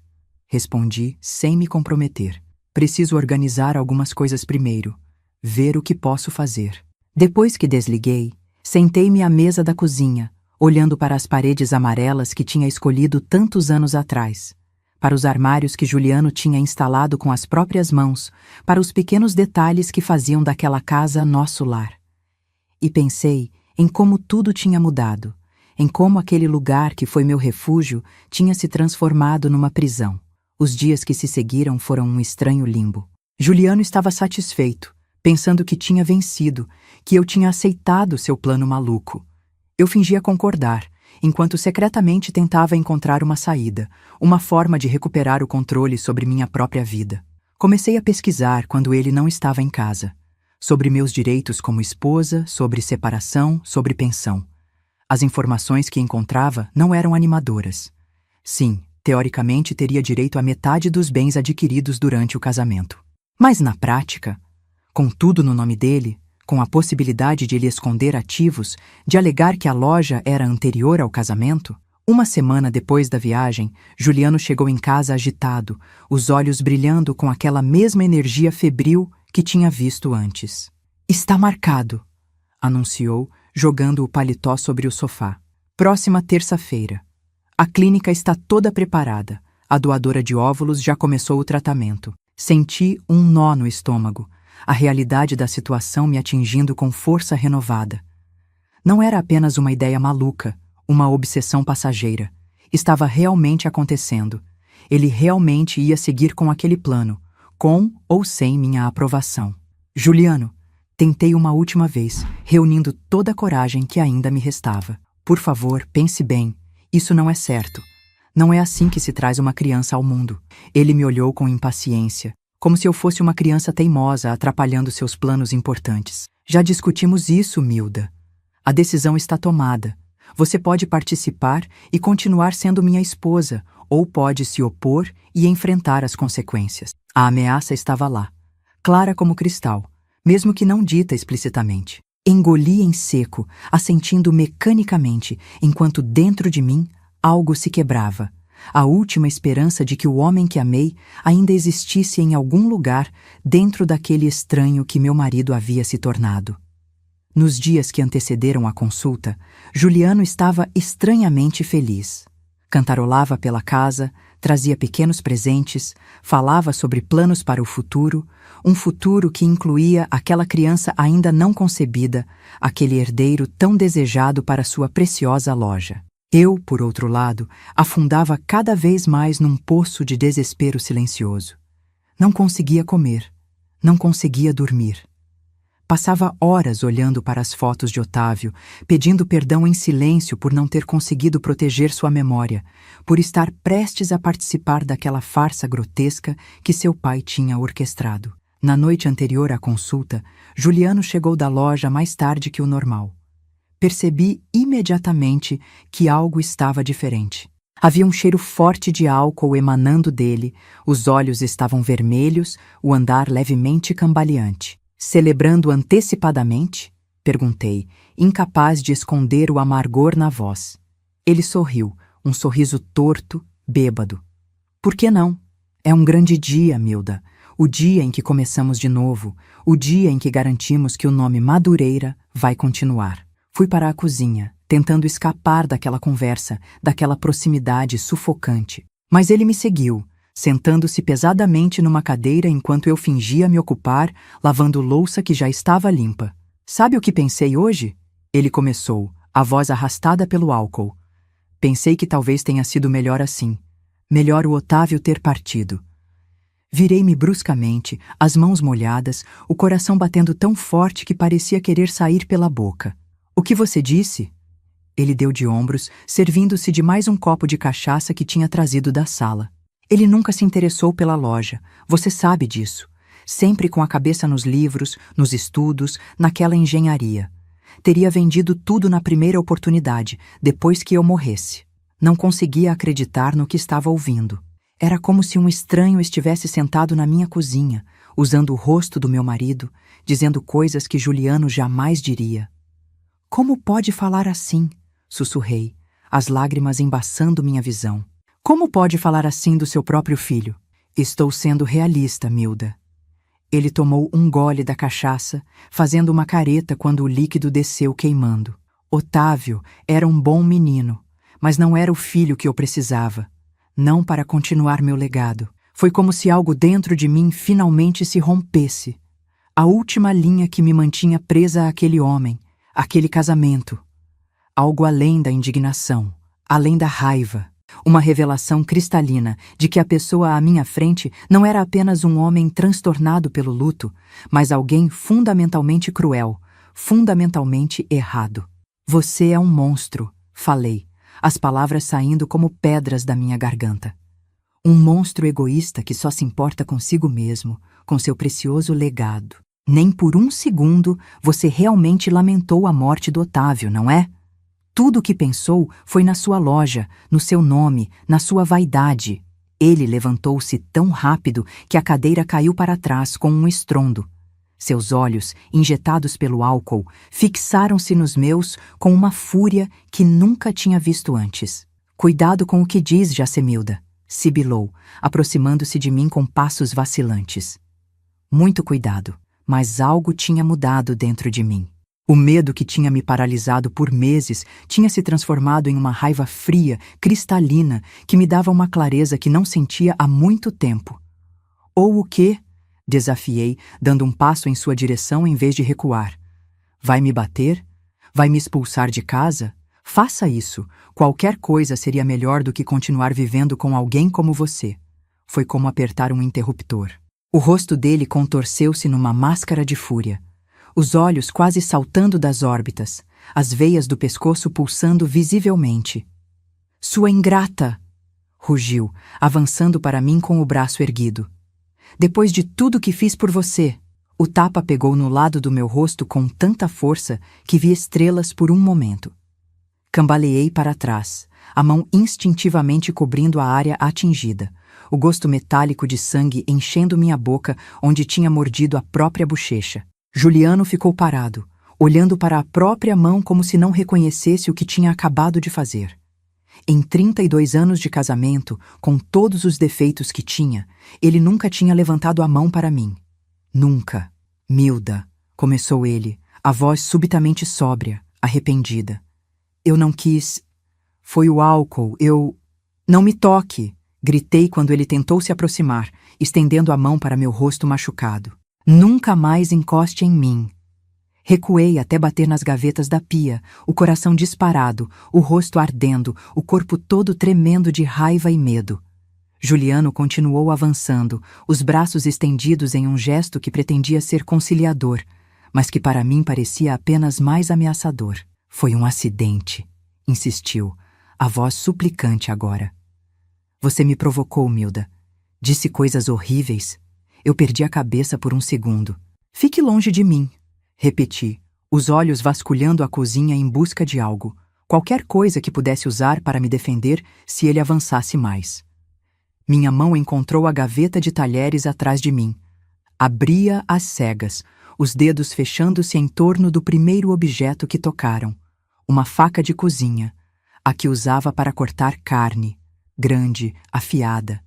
Respondi sem me comprometer. Preciso organizar algumas coisas primeiro. Ver o que posso fazer. Depois que desliguei, sentei-me à mesa da cozinha, olhando para as paredes amarelas que tinha escolhido tantos anos atrás. Para os armários que Juliano tinha instalado com as próprias mãos, para os pequenos detalhes que faziam daquela casa nosso lar. E pensei em como tudo tinha mudado, em como aquele lugar que foi meu refúgio tinha se transformado numa prisão. Os dias que se seguiram foram um estranho limbo. Juliano estava satisfeito, pensando que tinha vencido, que eu tinha aceitado seu plano maluco. Eu fingia concordar, enquanto secretamente tentava encontrar uma saída, uma forma de recuperar o controle sobre minha própria vida. Comecei a pesquisar quando ele não estava em casa, sobre meus direitos como esposa, sobre separação, sobre pensão. As informações que encontrava não eram animadoras. Sim, teoricamente teria direito à metade dos bens adquiridos durante o casamento. Mas na prática, com tudo no nome dele, com a possibilidade de ele esconder ativos, de alegar que a loja era anterior ao casamento, uma semana depois da viagem, Juliano chegou em casa agitado, os olhos brilhando com aquela mesma energia febril que tinha visto antes. "Está marcado", anunciou, jogando o paletó sobre o sofá. "Próxima terça-feira. A clínica está toda preparada. A doadora de óvulos já começou o tratamento. Senti um nó no estômago, a realidade da situação me atingindo com força renovada. Não era apenas uma ideia maluca, uma obsessão passageira. Estava realmente acontecendo. Ele realmente ia seguir com aquele plano, com ou sem minha aprovação. "Juliano", tentei uma última vez, reunindo toda a coragem que ainda me restava. "Por favor, pense bem. Isso não é certo. Não é assim que se traz uma criança ao mundo." Ele me olhou com impaciência, como se eu fosse uma criança teimosa atrapalhando seus planos importantes. "Já discutimos isso, Milda. A decisão está tomada. Você pode participar e continuar sendo minha esposa, ou pode se opor e enfrentar as consequências." A ameaça estava lá, clara como cristal, mesmo que não dita explicitamente. Engoli em seco, assentindo mecanicamente, enquanto dentro de mim algo se quebrava. A última esperança de que o homem que amei ainda existisse em algum lugar dentro daquele estranho que meu marido havia se tornado. Nos dias que antecederam a consulta, Juliano estava estranhamente feliz. Cantarolava pela casa, trazia pequenos presentes, falava sobre planos para o futuro, um futuro que incluía aquela criança ainda não concebida, aquele herdeiro tão desejado para sua preciosa loja. Eu, por outro lado, afundava cada vez mais num poço de desespero silencioso. Não conseguia comer, não conseguia dormir. Passava horas olhando para as fotos de Otávio, pedindo perdão em silêncio por não ter conseguido proteger sua memória, por estar prestes a participar daquela farsa grotesca que seu pai tinha orquestrado. Na noite anterior à consulta, Juliano chegou da loja mais tarde que o normal. Percebi imediatamente que algo estava diferente. Havia um cheiro forte de álcool emanando dele, os olhos estavam vermelhos, o andar levemente cambaleante. "Celebrando antecipadamente?" perguntei, incapaz de esconder o amargor na voz. Ele sorriu, um sorriso torto, bêbado. "Por que não? É um grande dia, Milda. O dia em que começamos de novo, o dia em que garantimos que o nome Madureira vai continuar." Fui para a cozinha, tentando escapar daquela conversa, daquela proximidade sufocante. Mas ele me seguiu, sentando-se pesadamente numa cadeira enquanto eu fingia me ocupar, lavando louça que já estava limpa. "Sabe o que pensei hoje?" Ele começou, a voz arrastada pelo álcool. "Pensei que talvez tenha sido melhor assim. Melhor o Otávio ter partido." Virei-me bruscamente, as mãos molhadas, o coração batendo tão forte que parecia querer sair pela boca. "O que você disse?" Ele deu de ombros, servindo-se de mais um copo de cachaça que tinha trazido da sala. "Ele nunca se interessou pela loja, você sabe disso. Sempre com a cabeça nos livros, nos estudos, naquela engenharia. Teria vendido tudo na primeira oportunidade, depois que eu morresse." Não conseguia acreditar no que estava ouvindo. Era como se um estranho estivesse sentado na minha cozinha, usando o rosto do meu marido, dizendo coisas que Juliano jamais diria. "Como pode falar assim?" sussurrei, as lágrimas embaçando minha visão. "Como pode falar assim do seu próprio filho?" "Estou sendo realista, Milda." Ele tomou um gole da cachaça, fazendo uma careta quando o líquido desceu queimando. "Otávio era um bom menino, mas não era o filho que eu precisava. Não para continuar meu legado. Foi como se algo dentro de mim finalmente se rompesse. A última linha que me mantinha presa àquele homem, aquele casamento. Algo além da indignação, além da raiva. Uma revelação cristalina de que a pessoa à minha frente não era apenas um homem transtornado pelo luto, mas alguém fundamentalmente cruel, fundamentalmente errado. Você é um monstro, falei, as palavras saindo como pedras da minha garganta. Um monstro egoísta que só se importa consigo mesmo, com seu precioso legado. Nem por um segundo você realmente lamentou a morte do Otávio, não é? Tudo o que pensou foi na sua loja, no seu nome, na sua vaidade. Ele levantou-se tão rápido que a cadeira caiu para trás com um estrondo. Seus olhos, injetados pelo álcool, fixaram-se nos meus com uma fúria que nunca tinha visto antes. Cuidado com o que diz, Jacemilda, sibilou, aproximando-se de mim com passos vacilantes. Muito cuidado, mas algo tinha mudado dentro de mim. O medo que tinha me paralisado por meses tinha se transformado em uma raiva fria, cristalina, que me dava uma clareza que não sentia há muito tempo. Ou o quê? Desafiei, dando um passo em sua direção em vez de recuar. Vai me bater? Vai me expulsar de casa? Faça isso. Qualquer coisa seria melhor do que continuar vivendo com alguém como você. Foi como apertar um interruptor. O rosto dele contorceu-se numa máscara de fúria. Os olhos quase saltando das órbitas, as veias do pescoço pulsando visivelmente. Sua ingrata! Rugiu, avançando para mim com o braço erguido. Depois de tudo que fiz por você, o tapa pegou no lado do meu rosto com tanta força que vi estrelas por um momento. Cambaleei para trás, a mão instintivamente cobrindo a área atingida, o gosto metálico de sangue enchendo minha boca onde tinha mordido a própria bochecha. Juliano ficou parado, olhando para a própria mão como se não reconhecesse o que tinha acabado de fazer. Em 32 anos de casamento, com todos os defeitos que tinha, ele nunca tinha levantado a mão para mim. Nunca. Milda, começou ele, a voz subitamente sóbria, arrependida. Eu não quis. Foi o álcool, eu... Não me toque! Gritei quando ele tentou se aproximar, estendendo a mão para meu rosto machucado. Nunca mais encoste em mim. Recuei até bater nas gavetas da pia, o coração disparado, o rosto ardendo, o corpo todo tremendo de raiva e medo. Juliano continuou avançando, os braços estendidos em um gesto que pretendia ser conciliador, mas que para mim parecia apenas mais ameaçador. Foi um acidente, insistiu, a voz suplicante agora. Você me provocou, Milda. Disse coisas horríveis. Eu perdi a cabeça por um segundo. Fique longe de mim, repeti, os olhos vasculhando a cozinha em busca de algo, qualquer coisa que pudesse usar para me defender se ele avançasse mais. Minha mão encontrou a gaveta de talheres atrás de mim. Abria às cegas, os dedos fechando-se em torno do primeiro objeto que tocaram, uma faca de cozinha, a que usava para cortar carne, grande, afiada.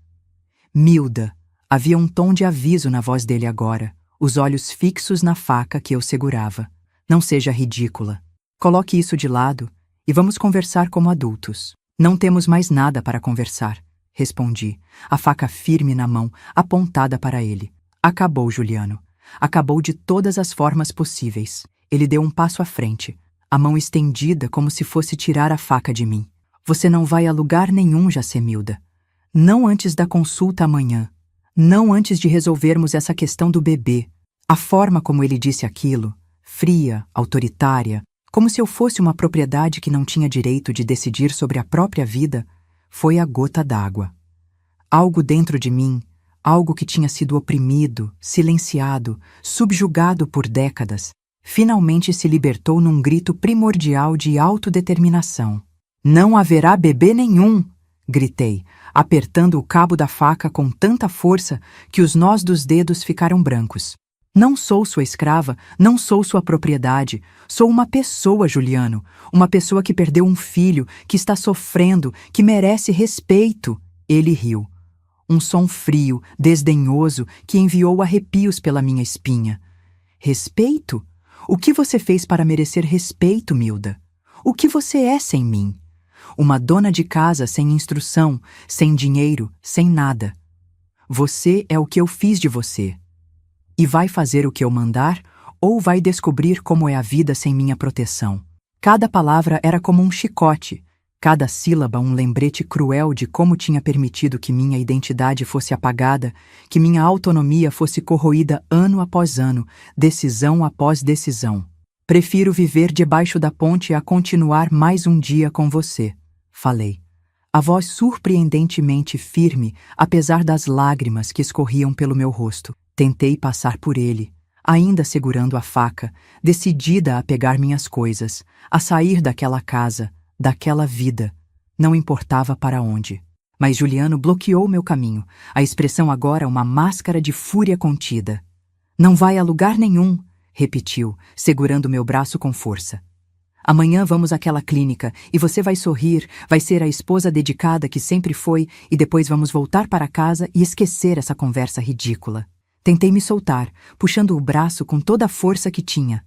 Milda! Havia um tom de aviso na voz dele agora, os olhos fixos na faca que eu segurava. Não seja ridícula. Coloque isso de lado e vamos conversar como adultos. Não temos mais nada para conversar, respondi, a faca firme na mão, apontada para ele. Acabou, Juliano. Acabou de todas as formas possíveis. Ele deu um passo à frente, a mão estendida como se fosse tirar a faca de mim. Você não vai a lugar nenhum, Jacemilda. Não antes da consulta amanhã. Não antes de resolvermos essa questão do bebê. A forma como ele disse aquilo, fria, autoritária, como se eu fosse uma propriedade que não tinha direito de decidir sobre a própria vida, foi a gota d'água. Algo dentro de mim, algo que tinha sido oprimido, silenciado, subjugado por décadas, finalmente se libertou num grito primordial de autodeterminação. Não haverá bebê nenhum! Gritei, apertando o cabo da faca com tanta força que os nós dos dedos ficaram brancos. Não sou sua escrava, não sou sua propriedade. Sou uma pessoa, Juliano. Uma pessoa que perdeu um filho, que está sofrendo, que merece respeito. Ele riu. Um som frio, desdenhoso, que enviou arrepios pela minha espinha. Respeito? O que você fez para merecer respeito, Milda? O que você é sem mim? Uma dona de casa sem instrução, sem dinheiro, sem nada. Você é o que eu fiz de você. E vai fazer o que eu mandar, ou vai descobrir como é a vida sem minha proteção. Cada palavra era como um chicote, cada sílaba um lembrete cruel de como tinha permitido que minha identidade fosse apagada, que minha autonomia fosse corroída ano após ano, decisão após decisão. Prefiro viver debaixo da ponte a continuar mais um dia com você, falei. A voz surpreendentemente firme, apesar das lágrimas que escorriam pelo meu rosto. Tentei passar por ele, ainda segurando a faca, decidida a pegar minhas coisas, a sair daquela casa, daquela vida, não importava para onde. Mas Juliano bloqueou meu caminho, a expressão agora uma máscara de fúria contida. Não vai a lugar nenhum, repetiu, segurando meu braço com força. Amanhã vamos àquela clínica e você vai sorrir, vai ser a esposa dedicada que sempre foi e depois vamos voltar para casa e esquecer essa conversa ridícula. Tentei me soltar, puxando o braço com toda a força que tinha.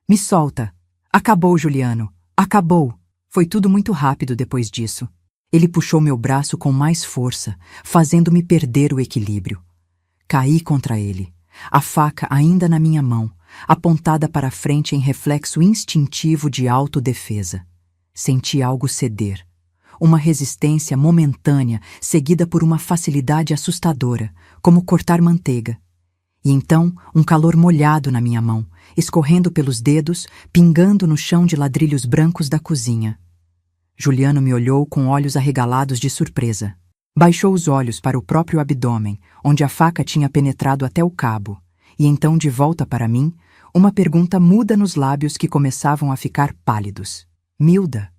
Me solta. Acabou, Juliano. Acabou. Foi tudo muito rápido depois disso. Ele puxou meu braço com mais força, fazendo-me perder o equilíbrio. Caí contra ele, a faca ainda na minha mão, apontada para frente em reflexo instintivo de autodefesa. Senti algo ceder. Uma resistência momentânea, seguida por uma facilidade assustadora, como cortar manteiga. E então, um calor molhado na minha mão, escorrendo pelos dedos, pingando no chão de ladrilhos brancos da cozinha. Juliano me olhou com olhos arregalados de surpresa. Baixou os olhos para o próprio abdômen, onde a faca tinha penetrado até o cabo, e então, de volta para mim, uma pergunta muda nos lábios que começavam a ficar pálidos. Milda?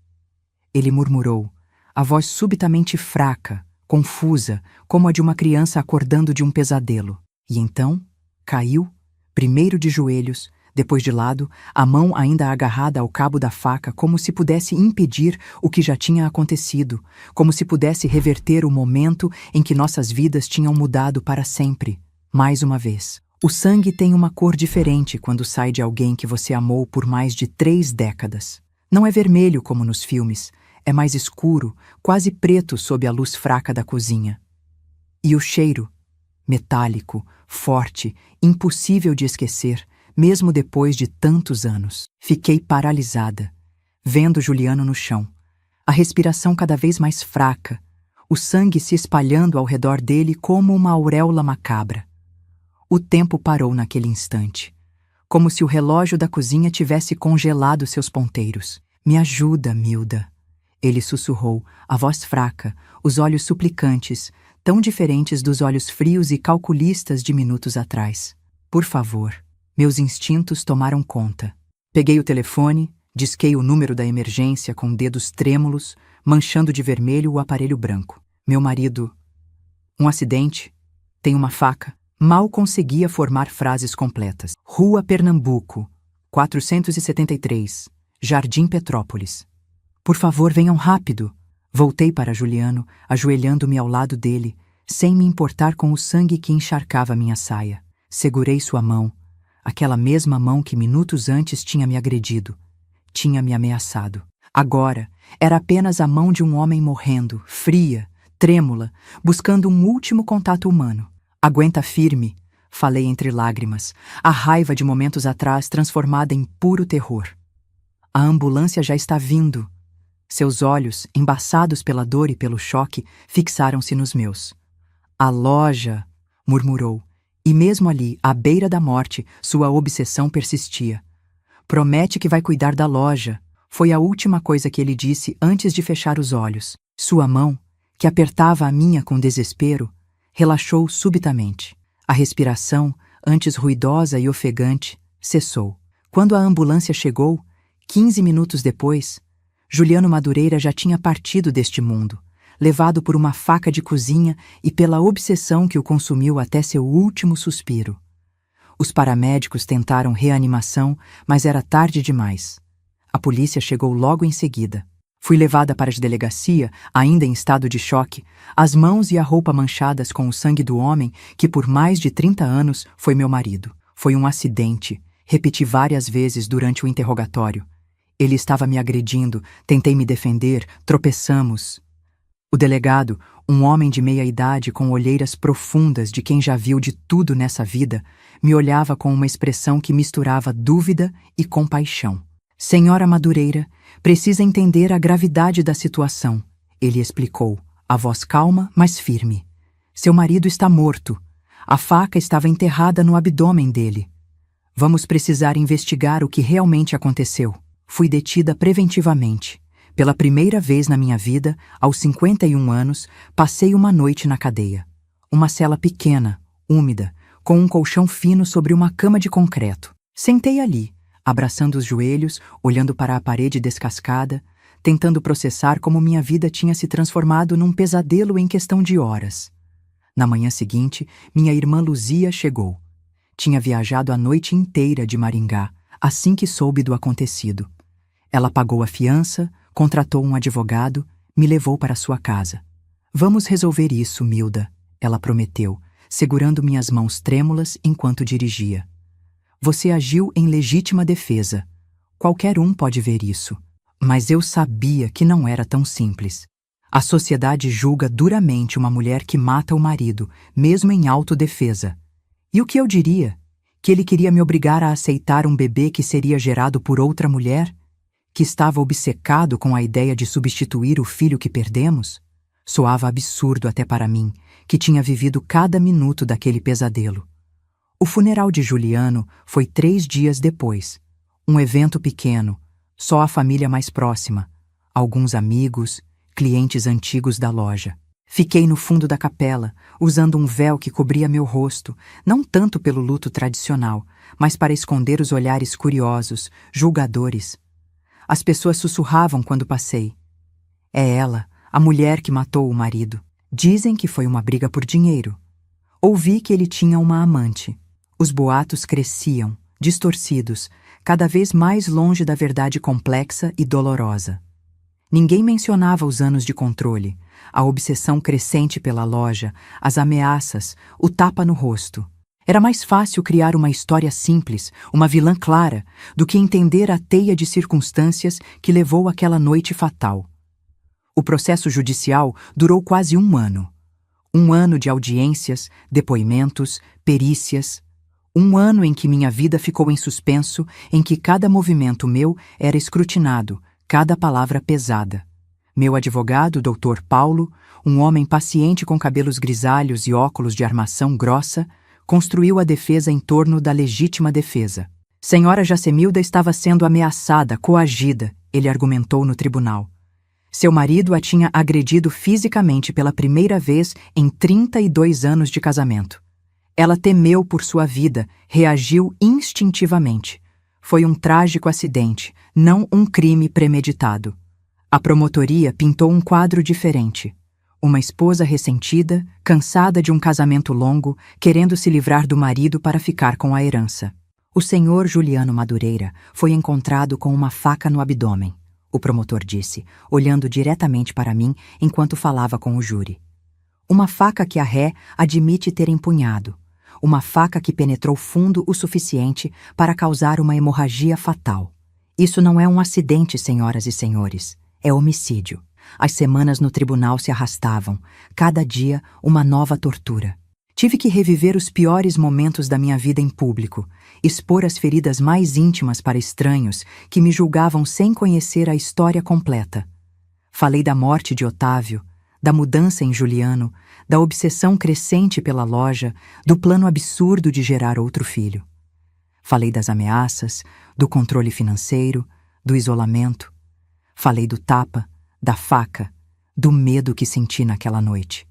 Ele murmurou, a voz subitamente fraca, confusa, como a de uma criança acordando de um pesadelo. E então, caiu, primeiro de joelhos, depois de lado, a mão ainda agarrada ao cabo da faca, como se pudesse impedir o que já tinha acontecido, como se pudesse reverter o momento em que nossas vidas tinham mudado para sempre, mais uma vez. O sangue tem uma cor diferente quando sai de alguém que você amou por mais de 3 décadas. Não é vermelho como nos filmes, é mais escuro, quase preto sob a luz fraca da cozinha. E o cheiro? Metálico, forte, impossível de esquecer, mesmo depois de tantos anos. Fiquei paralisada, vendo Juliano no chão, a respiração cada vez mais fraca, o sangue se espalhando ao redor dele como uma auréola macabra. O tempo parou naquele instante, como se o relógio da cozinha tivesse congelado seus ponteiros. Me ajuda, Milda. Ele sussurrou, a voz fraca, os olhos suplicantes, tão diferentes dos olhos frios e calculistas de minutos atrás. Por favor. Meus instintos tomaram conta. Peguei o telefone, disquei o número da emergência com dedos trêmulos, manchando de vermelho o aparelho branco. Meu marido... Um acidente? Tem uma faca? Mal conseguia formar frases completas. Rua Pernambuco, 473, Jardim Petrópolis. Por favor, venham rápido. Voltei para Juliano, ajoelhando-me ao lado dele, sem me importar com o sangue que encharcava minha saia. Segurei sua mão, aquela mesma mão que minutos antes tinha me agredido, tinha me ameaçado. Agora, era apenas a mão de um homem morrendo, fria, trêmula, buscando um último contato humano. Aguenta firme, falei entre lágrimas, a raiva de momentos atrás transformada em puro terror. A ambulância já está vindo. Seus olhos, embaçados pela dor e pelo choque, fixaram-se nos meus. A loja, murmurou, e mesmo ali, à beira da morte, sua obsessão persistia. Promete que vai cuidar da loja, foi a última coisa que ele disse antes de fechar os olhos. Sua mão, que apertava a minha com desespero, relaxou subitamente. A respiração, antes ruidosa e ofegante, cessou. Quando a ambulância chegou, 15 minutos depois, Juliano Madureira já tinha partido deste mundo, levado por uma faca de cozinha e pela obsessão que o consumiu até seu último suspiro. Os paramédicos tentaram reanimação, mas era tarde demais. A polícia chegou logo em seguida. Fui levada para a delegacia, ainda em estado de choque, as mãos e a roupa manchadas com o sangue do homem que por mais de 30 anos foi meu marido. Foi um acidente, repeti várias vezes durante o interrogatório. Ele estava me agredindo, tentei me defender, tropeçamos. O delegado, um homem de meia idade com olheiras profundas de quem já viu de tudo nessa vida, me olhava com uma expressão que misturava dúvida e compaixão. Senhora Madureira, precisa entender a gravidade da situação, ele explicou, a voz calma, mas firme. Seu marido está morto. A faca estava enterrada no abdômen dele. Vamos precisar investigar o que realmente aconteceu. Fui detida preventivamente. Pela primeira vez na minha vida, aos 51 anos, passei uma noite na cadeia. Uma cela pequena, úmida, com um colchão fino sobre uma cama de concreto. Sentei ali, abraçando os joelhos, olhando para a parede descascada, tentando processar como minha vida tinha se transformado num pesadelo em questão de horas. Na manhã seguinte, minha irmã Luzia chegou. Tinha viajado a noite inteira de Maringá, assim que soube do acontecido. Ela pagou a fiança, contratou um advogado, me levou para sua casa. Vamos resolver isso, Milda, ela prometeu, segurando minhas mãos trêmulas enquanto dirigia. Você agiu em legítima defesa. Qualquer um pode ver isso. Mas eu sabia que não era tão simples. A sociedade julga duramente uma mulher que mata o marido, mesmo em autodefesa. E o que eu diria? Que ele queria me obrigar a aceitar um bebê que seria gerado por outra mulher? Que estava obcecado com a ideia de substituir o filho que perdemos? Soava absurdo até para mim, que tinha vivido cada minuto daquele pesadelo. O funeral de Juliano foi 3 dias depois. Um evento pequeno, só a família mais próxima, alguns amigos, clientes antigos da loja. Fiquei no fundo da capela, usando um véu que cobria meu rosto, não tanto pelo luto tradicional, mas para esconder os olhares curiosos, julgadores. As pessoas sussurravam quando passei. É ela, a mulher que matou o marido. Dizem que foi uma briga por dinheiro. Ouvi que ele tinha uma amante. Os boatos cresciam, distorcidos, cada vez mais longe da verdade complexa e dolorosa. Ninguém mencionava os anos de controle, a obsessão crescente pela loja, as ameaças, o tapa no rosto. Era mais fácil criar uma história simples, uma vilã clara, do que entender a teia de circunstâncias que levou àquela noite fatal. O processo judicial durou quase 1 ano. 1 ano de audiências, depoimentos, perícias. 1 ano em que minha vida ficou em suspenso, em que cada movimento meu era escrutinado, cada palavra pesada. Meu advogado, Dr. Paulo, um homem paciente com cabelos grisalhos e óculos de armação grossa, construiu a defesa em torno da legítima defesa. Senhora Jacemilda estava sendo ameaçada, coagida, ele argumentou no tribunal. Seu marido a tinha agredido fisicamente pela primeira vez em 32 anos de casamento. Ela temeu por sua vida, reagiu instintivamente. Foi um trágico acidente, não um crime premeditado. A promotoria pintou um quadro diferente. Uma esposa ressentida, cansada de um casamento longo, querendo se livrar do marido para ficar com a herança. O senhor Juliano Madureira foi encontrado com uma faca no abdômen, o promotor disse, olhando diretamente para mim enquanto falava com o júri. Uma faca que a ré admite ter empunhado. Uma faca que penetrou fundo o suficiente para causar uma hemorragia fatal. Isso não é um acidente, senhoras e senhores. É homicídio. As semanas no tribunal se arrastavam. Cada dia, uma nova tortura. Tive que reviver os piores momentos da minha vida em público, expor as feridas mais íntimas para estranhos que me julgavam sem conhecer a história completa. Falei da morte de Otávio, da mudança em Juliano, da obsessão crescente pela loja, do plano absurdo de gerar outro filho. Falei das ameaças, do controle financeiro, do isolamento. Falei do tapa, da faca, do medo que senti naquela noite.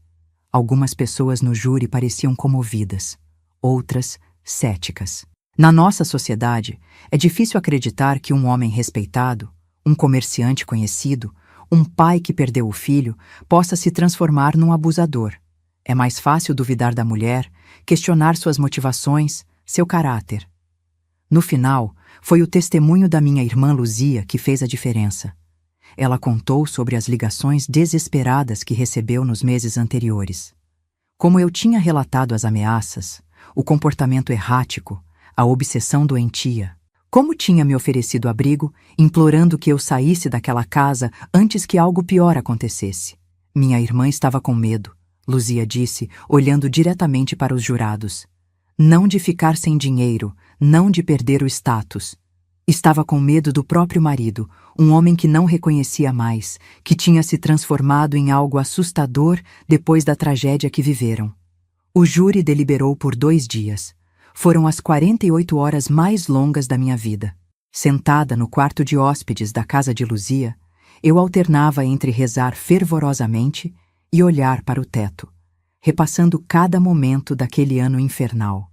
Algumas pessoas no júri pareciam comovidas, outras céticas. Na nossa sociedade, é difícil acreditar que um homem respeitado, um comerciante conhecido, um pai que perdeu o filho, possa se transformar num abusador. É mais fácil duvidar da mulher, questionar suas motivações, seu caráter. No final, foi o testemunho da minha irmã Luzia que fez a diferença. Ela contou sobre as ligações desesperadas que recebeu nos meses anteriores. Como eu tinha relatado as ameaças, o comportamento errático, a obsessão doentia. Como tinha me oferecido abrigo, implorando que eu saísse daquela casa antes que algo pior acontecesse. Minha irmã estava com medo, Luzia disse, olhando diretamente para os jurados. Não de ficar sem dinheiro, não de perder o status. Estava com medo do próprio marido, um homem que não reconhecia mais, que tinha se transformado em algo assustador depois da tragédia que viveram. O júri deliberou por 2 dias. Foram as 48 horas mais longas da minha vida. Sentada no quarto de hóspedes da casa de Luzia, eu alternava entre rezar fervorosamente e olhar para o teto, repassando cada momento daquele ano infernal.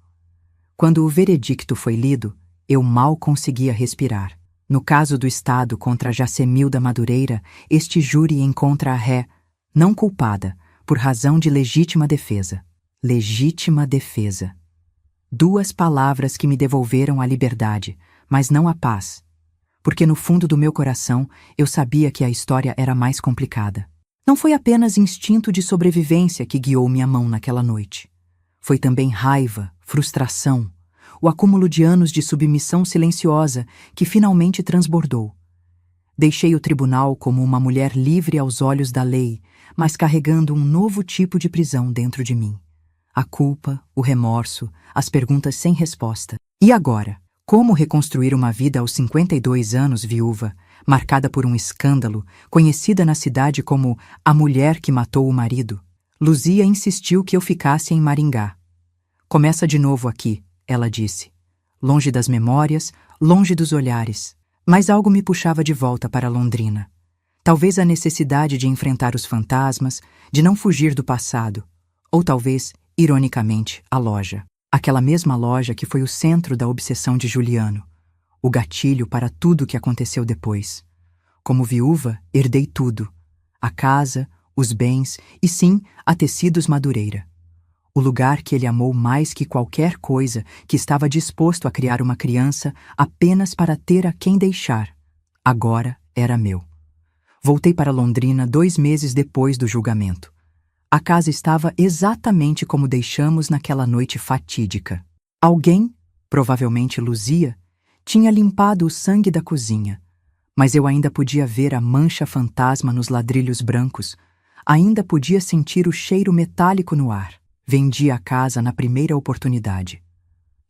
Quando o veredicto foi lido, eu mal conseguia respirar. No caso do Estado contra Jacemilda Madureira, este júri encontra a ré, não culpada, por razão de legítima defesa. Legítima defesa. Duas palavras que me devolveram a liberdade, mas não a paz, porque no fundo do meu coração eu sabia que a história era mais complicada. Não foi apenas instinto de sobrevivência que guiou minha mão naquela noite. Foi também raiva, frustração, o acúmulo de anos de submissão silenciosa que finalmente transbordou. Deixei o tribunal como uma mulher livre aos olhos da lei, mas carregando um novo tipo de prisão dentro de mim. A culpa, o remorso, as perguntas sem resposta. E agora? Como reconstruir uma vida aos 52 anos viúva, marcada por um escândalo, conhecida na cidade como a mulher que matou o marido? Luzia insistiu que eu ficasse em Maringá. Começa de novo aqui, ela disse. Longe das memórias, longe dos olhares. Mas algo me puxava de volta para Londrina. Talvez a necessidade de enfrentar os fantasmas, de não fugir do passado. Ou talvez, ironicamente, a loja. Aquela mesma loja que foi o centro da obsessão de Juliano. O gatilho para tudo o que aconteceu depois. Como viúva, herdei tudo. A casa, os bens e sim, a Tecidos Madureira. O lugar que ele amou mais que qualquer coisa, que estava disposto a criar uma criança apenas para ter a quem deixar. Agora era meu. Voltei para Londrina 2 meses depois do julgamento. A casa estava exatamente como deixamos naquela noite fatídica. Alguém, provavelmente Luzia, tinha limpado o sangue da cozinha, mas eu ainda podia ver a mancha fantasma nos ladrilhos brancos, ainda podia sentir o cheiro metálico no ar. Vendi a casa na primeira oportunidade.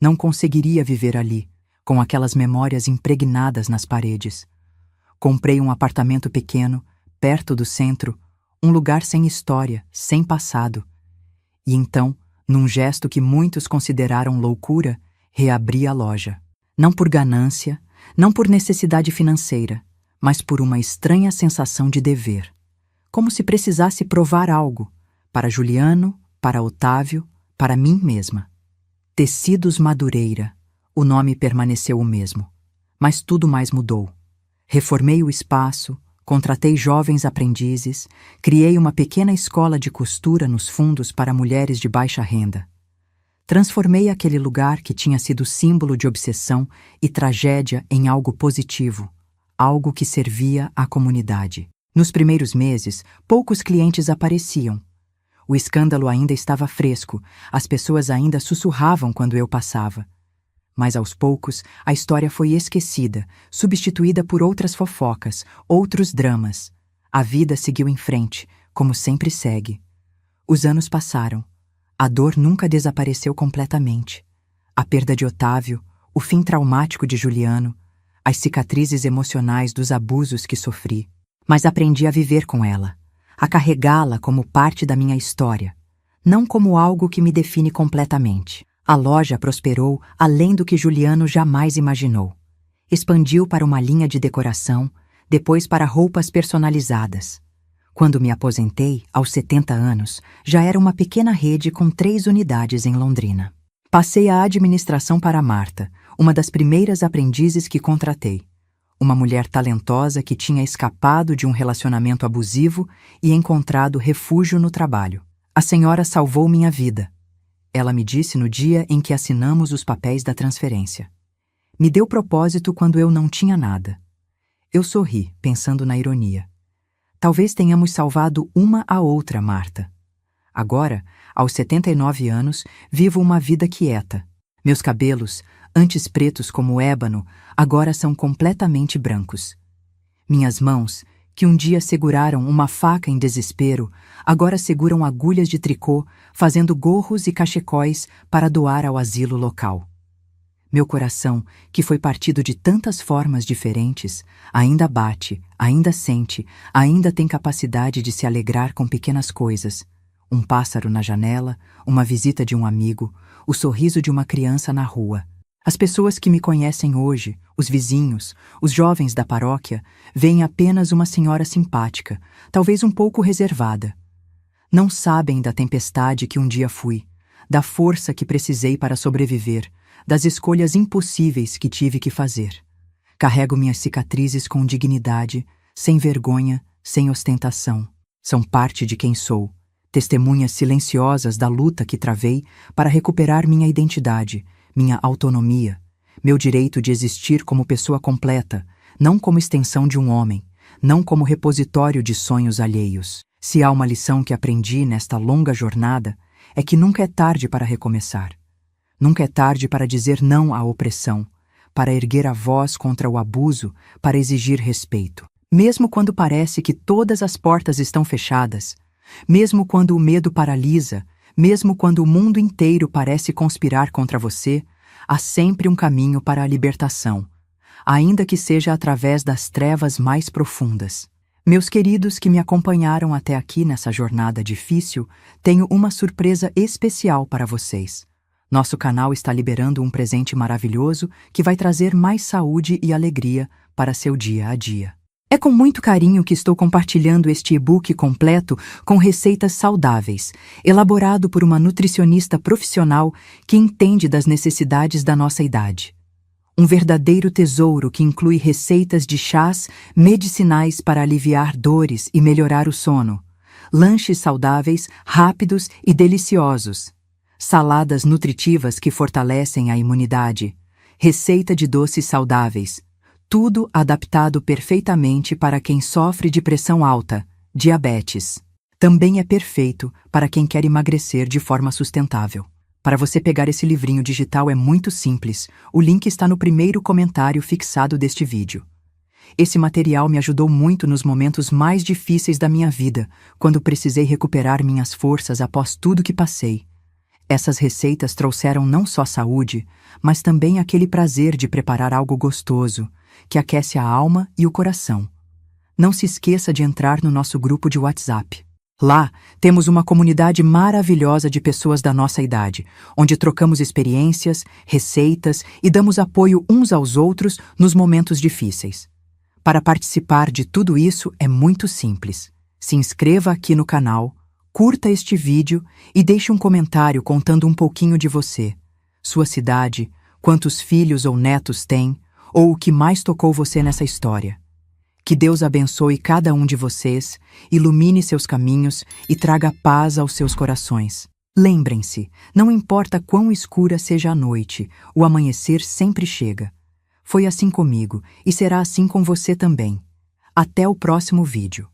Não conseguiria viver ali, com aquelas memórias impregnadas nas paredes. Comprei um apartamento pequeno, perto do centro, um lugar sem história, sem passado. E então, num gesto que muitos consideraram loucura, reabri a loja. Não por ganância, não por necessidade financeira, mas por uma estranha sensação de dever. Como se precisasse provar algo, para Juliano, para Otávio, para mim mesma. Tecidos Madureira, o nome permaneceu o mesmo, mas tudo mais mudou. Reformei o espaço, contratei jovens aprendizes, criei uma pequena escola de costura nos fundos para mulheres de baixa renda. Transformei aquele lugar que tinha sido símbolo de obsessão e tragédia em algo positivo, algo que servia à comunidade. Nos primeiros meses, poucos clientes apareciam. O escândalo ainda estava fresco, as pessoas ainda sussurravam quando eu passava. Mas aos poucos, a história foi esquecida, substituída por outras fofocas, outros dramas. A vida seguiu em frente, como sempre segue. Os anos passaram. A dor nunca desapareceu completamente. A perda de Otávio, o fim traumático de Juliano, as cicatrizes emocionais dos abusos que sofri. Mas aprendi a viver com ela, a carregá-la como parte da minha história, não como algo que me define completamente. A loja prosperou além do que Juliano jamais imaginou. Expandiu para uma linha de decoração, depois para roupas personalizadas. Quando me aposentei, aos 70 anos, já era uma pequena rede com 3 unidades em Londrina. Passei a administração para Marta, uma das primeiras aprendizes que contratei. Uma mulher talentosa que tinha escapado de um relacionamento abusivo e encontrado refúgio no trabalho. A senhora salvou minha vida. Ela me disse no dia em que assinamos os papéis da transferência. Me deu propósito quando eu não tinha nada. Eu sorri, pensando na ironia. Talvez tenhamos salvado uma a outra, Marta. Agora, aos 79 anos, vivo uma vida quieta. Meus cabelos, antes pretos como ébano, agora são completamente brancos. Minhas mãos, que um dia seguraram uma faca em desespero, agora seguram agulhas de tricô, fazendo gorros e cachecóis para doar ao asilo local. Meu coração, que foi partido de tantas formas diferentes, ainda bate, ainda sente, ainda tem capacidade de se alegrar com pequenas coisas. Um pássaro na janela, uma visita de um amigo, o sorriso de uma criança na rua. As pessoas que me conhecem hoje, os vizinhos, os jovens da paróquia, veem apenas uma senhora simpática, talvez um pouco reservada. Não sabem da tempestade que um dia fui, da força que precisei para sobreviver, das escolhas impossíveis que tive que fazer. Carrego minhas cicatrizes com dignidade, sem vergonha, sem ostentação. São parte de quem sou, testemunhas silenciosas da luta que travei para recuperar minha identidade, minha autonomia, meu direito de existir como pessoa completa, não como extensão de um homem, não como repositório de sonhos alheios. Se há uma lição que aprendi nesta longa jornada, é que nunca é tarde para recomeçar. Nunca é tarde para dizer não à opressão, para erguer a voz contra o abuso, para exigir respeito. Mesmo quando parece que todas as portas estão fechadas, mesmo quando o medo paralisa, mesmo quando o mundo inteiro parece conspirar contra você, há sempre um caminho para a libertação, ainda que seja através das trevas mais profundas. Meus queridos que me acompanharam até aqui nessa jornada difícil, tenho uma surpresa especial para vocês. Nosso canal está liberando um presente maravilhoso que vai trazer mais saúde e alegria para seu dia a dia. É com muito carinho que estou compartilhando este e-book completo com receitas saudáveis, elaborado por uma nutricionista profissional que entende das necessidades da nossa idade. Um verdadeiro tesouro que inclui receitas de chás medicinais para aliviar dores e melhorar o sono, lanches saudáveis, rápidos e deliciosos, saladas nutritivas que fortalecem a imunidade, receita de doces saudáveis, tudo adaptado perfeitamente para quem sofre de pressão alta, diabetes. Também é perfeito para quem quer emagrecer de forma sustentável. Para você pegar esse livrinho digital é muito simples, o link está no primeiro comentário fixado deste vídeo. Esse material me ajudou muito nos momentos mais difíceis da minha vida, quando precisei recuperar minhas forças após tudo que passei. Essas receitas trouxeram não só saúde, mas também aquele prazer de preparar algo gostoso, que aquece a alma e o coração. Não se esqueça de entrar no nosso grupo de WhatsApp. Lá, temos uma comunidade maravilhosa de pessoas da nossa idade, onde trocamos experiências, receitas e damos apoio uns aos outros nos momentos difíceis. Para participar de tudo isso é muito simples. Se inscreva aqui no canal, curta este vídeo e deixe um comentário contando um pouquinho de você, sua cidade, quantos filhos ou netos tem, ou o que mais tocou você nessa história. Que Deus abençoe cada um de vocês, ilumine seus caminhos e traga paz aos seus corações. Lembrem-se, não importa quão escura seja a noite, o amanhecer sempre chega. Foi assim comigo e será assim com você também. Até o próximo vídeo.